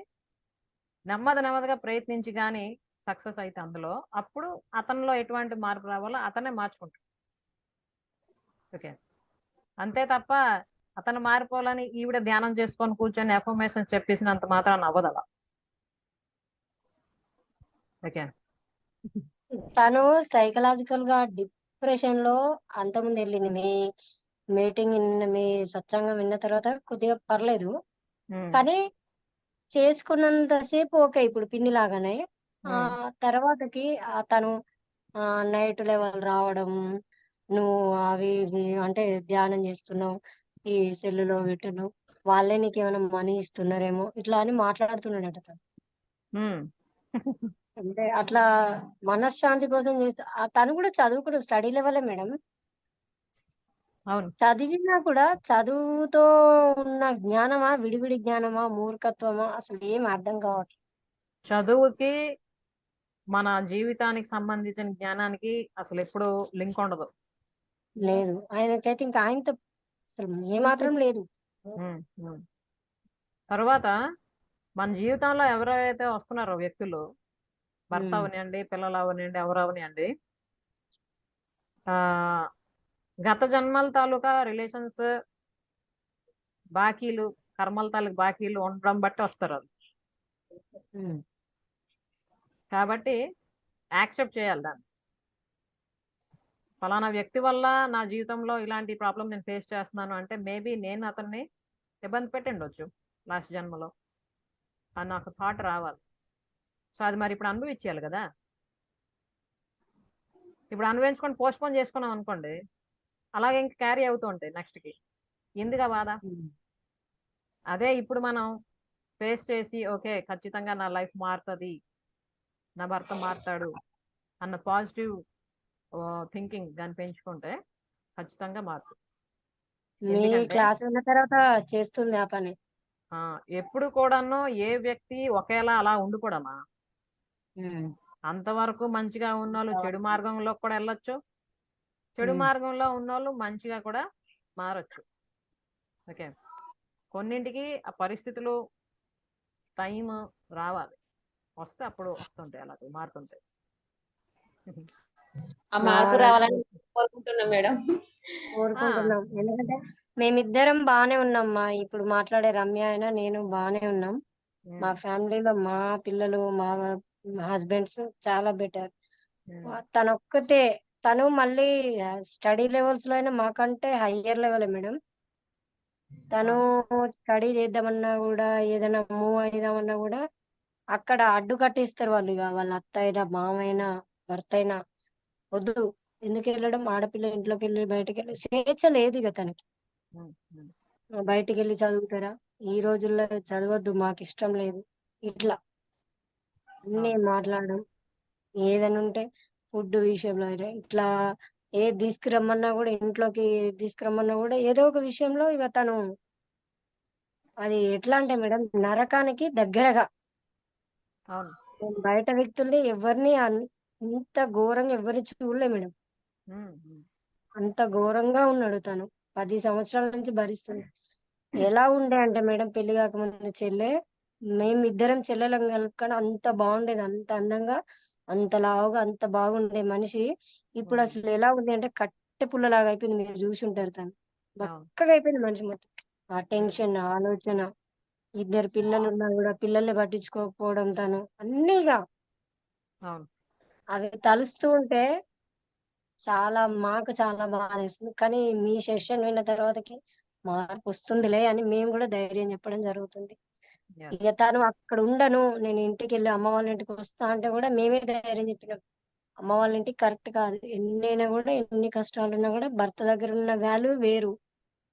నెమ్మదిగా ప్రయత్నించి కానీ సక్సెస్ అయితే అందులో అప్పుడు అతనిలో ఎటువంటి మార్పు రావాలో అతనే మార్చుకుంటాడు. ఓకే, అంతే తప్ప అతను మారిపోవాలని ఈవిడ ధ్యానం చేసుకొని కూర్చొని ఎఫర్మేషన్ చెప్పేసినంత మాత్రాన్ని అవ్వదు అలా. ఓకే, తను సైకలాజికల్ గా డిప్రెషన్ లో అంతకుముందు వెళ్ళింది. మీ సత్సంగం విన్న తర్వాత కొద్దిగా పర్లేదు, కానీ చేసుకున్నంతసేపు ఓకే, ఇప్పుడు పిన్ని లాగానే. తర్వాతకి తను నైట్ లెవెల్ రావడం, నువ్వు అవి ఇవి అంటే ధ్యానం చేస్తున్నావు, ఈ సెల్లులో పెట్టను, వాళ్ళే నీకు ఏమైనా మనీ ఇస్తున్నారేమో, ఇట్లా అని మాట్లాడుతున్నాడట తను. ఉమ్. అంటే అట్లా మనశ్శాంతి కోసం చేస్తా తను కూడా చదువుకున్న స్టడీ లెవెలే మేడం. అవును. చదివినా కూడా చదువుతో ఉన్న జ్ఞానమా, విడివిడి జ్ఞానమా, మూర్ఖత్వమా అసలు ఏం అర్థం కావట్లేదు. చదువుకి మన జీవితానికి సంబంధించిన జ్ఞానానికి అసలు ఎప్పుడు లింక్ ఉండదు. లేదు ఆయనకైతే ఇంకా ఆయనతో అసలు ఏమాత్రం లేదు. ఉమ్, ఉమ్. తర్వాత మన జీవితంలో ఎవరైతే వస్తున్నారో వ్యక్తులు, భర్త అవనివ్వండి, పిల్లలు అవనివ్వండి, ఎవరు అవనివ్వండి, ఆ గత జన్మల తాలూకా రిలేషన్స్, బాకీలు, కర్మల తాలూకు బాకీలు ఉండడం బట్టి వస్తారు అది. కాబట్టి యాక్సెప్ట్ చేయాలి దాన్ని. ఫలానా వ్యక్తి వల్ల నా జీవితంలో ఇలాంటి ప్రాబ్లం నేను ఫేస్ చేస్తున్నాను అంటే మేబీ నేను అతన్ని ఇబ్బంది పెట్టండొచ్చు లాస్ట్ జన్మలో అని నాకు థాట్ రావాలి. సో అది మరి ఇప్పుడు అనుభవించాలి కదా. ఇప్పుడు అనుభవించుకొని పోస్ట్పోన్ చేసుకున్నాం అనుకోండి, అలాగే ఇంక క్యారీ అవుతూ ఉంటాయి నెక్స్ట్కి. ఎందుకు ఆ బాధ? అదే ఇప్పుడు మనం ఫేస్ చేసి ఓకే ఖచ్చితంగా నా లైఫ్ మారుతుంది, నా భర్త మారుతాడు అన్న పాజిటివ్ థింకింగ్ దాన్ని పెంచుకుంటే ఖచ్చితంగా మారుతుంది. మీ ఎందుకంటే క్లాస్ ఉన్న తర్వాత చేస్తుంది ఆ పని. ఎప్పుడు కూడాను ఏ వ్యక్తి ఒకేలా అలా ఉండిపోడమా. అంతవరకు మంచిగా ఉన్నోళ్ళు చెడు మార్గంలో కూడా వెళ్ళొచ్చు, చెడు మార్గంలో ఉన్నోళ్ళు మంచిగా కూడా మారచ్చు. ఓకే, కొన్నింటికి ఆ పరిస్థితులు టైం రావాలి, వస్తే అప్పుడు వస్తుంటాయి, అలా మారుతుంటాయి. ఆ మార్పు రావాలని కోరుకుంటున్నాం మేడం. కోరుకుంటున్నాం. ఎందుకంటే మేమిద్దరం బానే ఉన్నాం. ఇప్పుడు మాట్లాడే రమ్య అయినా నేను బానే ఉన్నాం. మా ఫ్యామిలీలో మా పిల్లలు, మా హస్బెండ్స్ చాలా బెటర్. తనొక్కతే, తను మళ్ళీ స్టడీ లెవెల్స్ లో అయినా మాకంటే హయ్యర్ లెవెల్ మేడం. తను స్టడీ చేద్దామన్నా కూడా, ఏదైనా మూవ్ అయిదామన్నా కూడా అక్కడ అడ్డు కట్టిస్తారు వాళ్ళు. ఇక వాళ్ళ అత్త అయినా, మామైనా, భర్త అయినా వద్దు, ఎందుకు వెళ్ళడం, ఆడపిల్ల ఇంట్లోకి వెళ్ళి బయటకు వెళ్ళి స్వేచ్ఛ లేదు ఇక తనకి. బయటికి వెళ్ళి చదువుతారా, ఈ రోజుల్లో చదవద్దు, మాకు ఇష్టం లేదు, ఇట్లా అన్నీ మాట్లాడడం. ఏదైనా ఉంటే ఫుడ్ విషయంలో అయినా ఇట్లా ఏది తీసుకురమ్మన్నా కూడా, ఇంట్లోకి తీసుకురమ్మన్నా కూడా ఏదో ఒక విషయంలో ఇక తను అది ఎట్లా అంటే మేడం నరకానికి దగ్గరగా. బయట వ్యక్తుల్ని ఎవరిని ఇంత ఘోరంగా ఎవరిని చూడలే మేడం. అంత ఘోరంగా ఉన్నాడు తను. 10 సంవత్సరాల నుంచి భరిస్తుంది. ఎలా ఉండే అంటే మేడం, పెళ్లి కాకముందు చెల్లె, మేమిద్దరం చెల్లెలం కలుపుకొని అంత బాగుండేది, అంత అందంగా, అంత లావుగా, అంత బాగుండే మనిషి. ఇప్పుడు అసలు ఎలా ఉంది అంటే కట్టె పుల్లలాగా అయిపోయింది. మీరు చూసి ఉంటారు, తను బక్కగా అయిపోయింది మనిషి మొత్తం. ఆ టెన్షన్, ఆలోచన, 2 పిల్లలు ఉన్నా కూడా పిల్లల్ని పట్టించుకోకపోవడం, తను అన్నీగా అవి తలుస్తూ ఉంటే మాకు చాలా బాధేస్తుంది. కానీ మీ సెషన్ విన్న తర్వాతకి మార్పు వస్తుందిలే అని మేము కూడా ధైర్యం చెప్పడం జరుగుతుంది. ఇక తను అక్కడ ఉండను, నేను ఇంటికి వెళ్ళి అమ్మ వాళ్ళ ఇంటికి వస్తా అంటే కూడా మేమే ధైర్యం చెప్పినాం. అమ్మ వాళ్ళ ఇంటికి కరెక్ట్ కాదు, ఎన్నైనా కూడా, ఎన్ని కష్టాలున్నా కూడా భర్త దగ్గర ఉన్న వాల్యూ వేరు,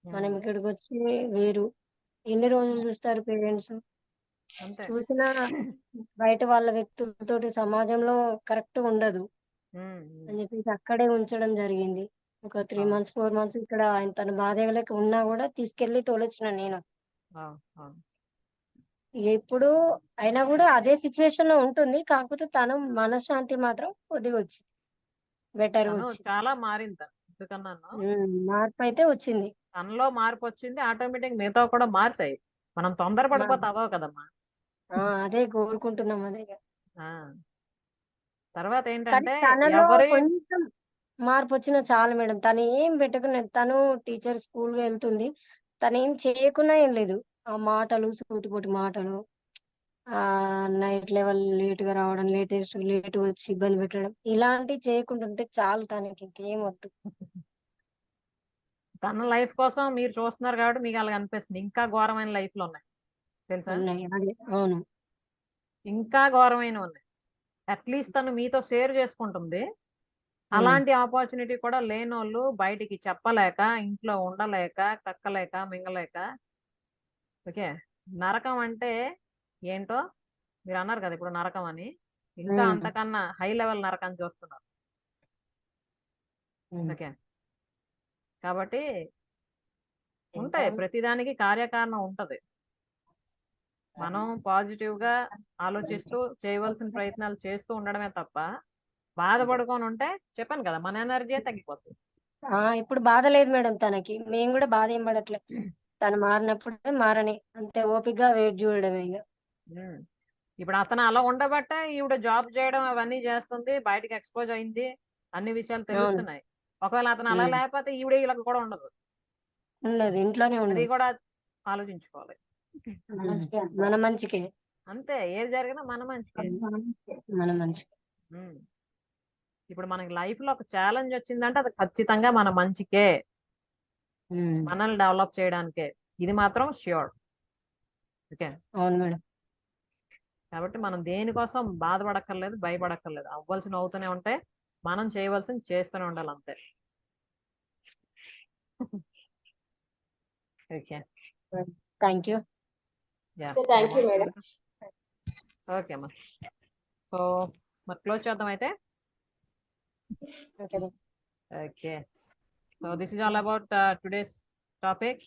మనం ఇక్కడికి వచ్చి వేరు. ఎన్ని రోజులు చూస్తారు పేరెంట్స్? చూసినా బయట వాళ్ళ వ్యక్తులతోటి సమాజంలో కరెక్ట్ ఉండదు అని చెప్పేసి అక్కడే ఉంచడం జరిగింది. ఒక 3 months 4 months ఇక్కడ ఆయన తన బాధ ఉన్నా కూడా తీసుకెళ్లి తోలొచ్చిన నేను. ఎప్పుడు అయినా కూడా అదే సిచ్యువేషన్ లో ఉంటుంది, కాకపోతే తను మనశ్శాంతి మాత్రం కొద్దిగా వచ్చింది, బెటర్ వచ్చింది. చాలా మారింది. ఎందుకన్నాను, మార్పు అయితే వచ్చింది, తనలో మార్పు వచ్చింది. ఆటోమేటిక్ మిగతా కూడా మారుతాయి. మనం తొందరపడిపోతే అవ్వవు కదమ్మా. అదే కోరుకుంటున్నాం. అదే తర్వాత ఏంటంటే తనలో కొంచెం మార్పు వచ్చినా చాలు మేడం. తను ఏం పెట్టుకున్నది, తను టీచర్ స్కూల్ గా వెళ్తుంది, తను ఏం చేయకున్నా ఏం లేదు. ఆ మాటలు, సూటిపోటి మాటలు, నైట్ లెవెల్ లేట్ గా రావడం, లేట్ వచ్చి ఇబ్బంది పెట్టడం, ఇలాంటివి చేయకుంటుంటే చాలు, తనకి ఇంకేం వద్దు. తన లైఫ్ కోసం మీరు చూస్తున్నారు కాబట్టి మీకు అలా అనిపిస్తుంది. ఇంకా ఘోరమైన లైఫ్లు ఉన్నాయి తెలుసా, అవును, ఇంకా ఘోరమైన ఉన్నాయి. అట్లీస్ట్ తను మీతో షేర్ చేసుకుంటుంది. అలాంటి ఆపర్చునిటీ కూడా లేనోళ్ళు బయటికి చెప్పలేక, ఇంట్లో ఉండలేక, కక్కలేక, మింగలేక. ఓకే, నరకం అంటే ఏంటో మీరు అన్నారు కదా ఇప్పుడు నరకం అని, ఇంకా ఉమ్. అంతకన్నా హై లెవెల్ నరకాన్ని చూస్తున్నారు. ఉమ్. ఓకే, కాబట్టి ఉంటాయి, ప్రతిదానికి కార్యకారణం ఉంటది. మనం పాజిటివ్ గా ఆలోచిస్తూ చేయవలసిన ప్రయత్నాలు చేస్తూ ఉండడమే తప్ప బాధపడుకొని ఉంటే చెప్పాను కదా మన ఎనర్జీ తగ్గిపోతుంది. ఇప్పుడు బాధ లేదు మేడం తనకి, మేము కూడా బాధ ఏం పడట్లే. తను మారినప్పుడే మారని, అంతే ఓపికగా వెయిట్ చూడడమే ఇక. ఉమ్. ఇప్పుడు అతను అలా ఉండబట్టే ఈవిడ జాబ్ చేయడం అవన్నీ చేస్తుంది, బయటకు ఎక్స్పోజ్ అయింది, అన్ని విషయాలు తెలుస్తున్నాయి. ఒకవేళ అతను అలా ఉమ్. లేకపోతే ఈవిడ ఇలా కూడా ఉండదు. ఉండదు, ఇంట్లోనే అది ఉండదు. కూడా ఆలోచించుకోవాలి. మన మంచికే, అంతే, ఏది జరిగినా మన మంచికే. మన మంచికే. ఉమ్. ఇప్పుడు మనకి లైఫ్ లో ఒక ఛాలెంజ్ వచ్చిందంటే అది ఖచ్చితంగా మన మంచికే, ఉమ్. మనల్ని డెవలప్ చేయడానికే, ఇది మాత్రం ష్యూర్. ఓకే, అవును మేడం. కాబట్టి మనం దేనికోసం బాధపడక్కర్లేదు, భయపడక్కర్లేదు. అవ్వాల్సిన అవుతూనే ఉంటాయి, మనం చేయవలసింది చేస్తూనే ఉండాలి, అంతే. Okay, thank you. Thank you madam. Okay అమ్మా, సో మరి క్లోజ్ చేద్దాం అయితే. Okay. Okay, so this is all about today's topic.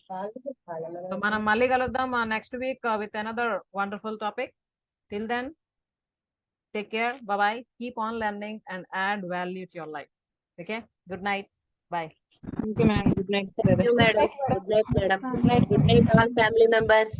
So మనం మళ్ళీ కలుద్దాం next week with another wonderful topic. Till then, take care, bye bye, keep on learning and add value to your life. Okay, good night, bye. Thank you, ma'am. Good night. Thank you, madam. Good night, madam. Good night, all family members.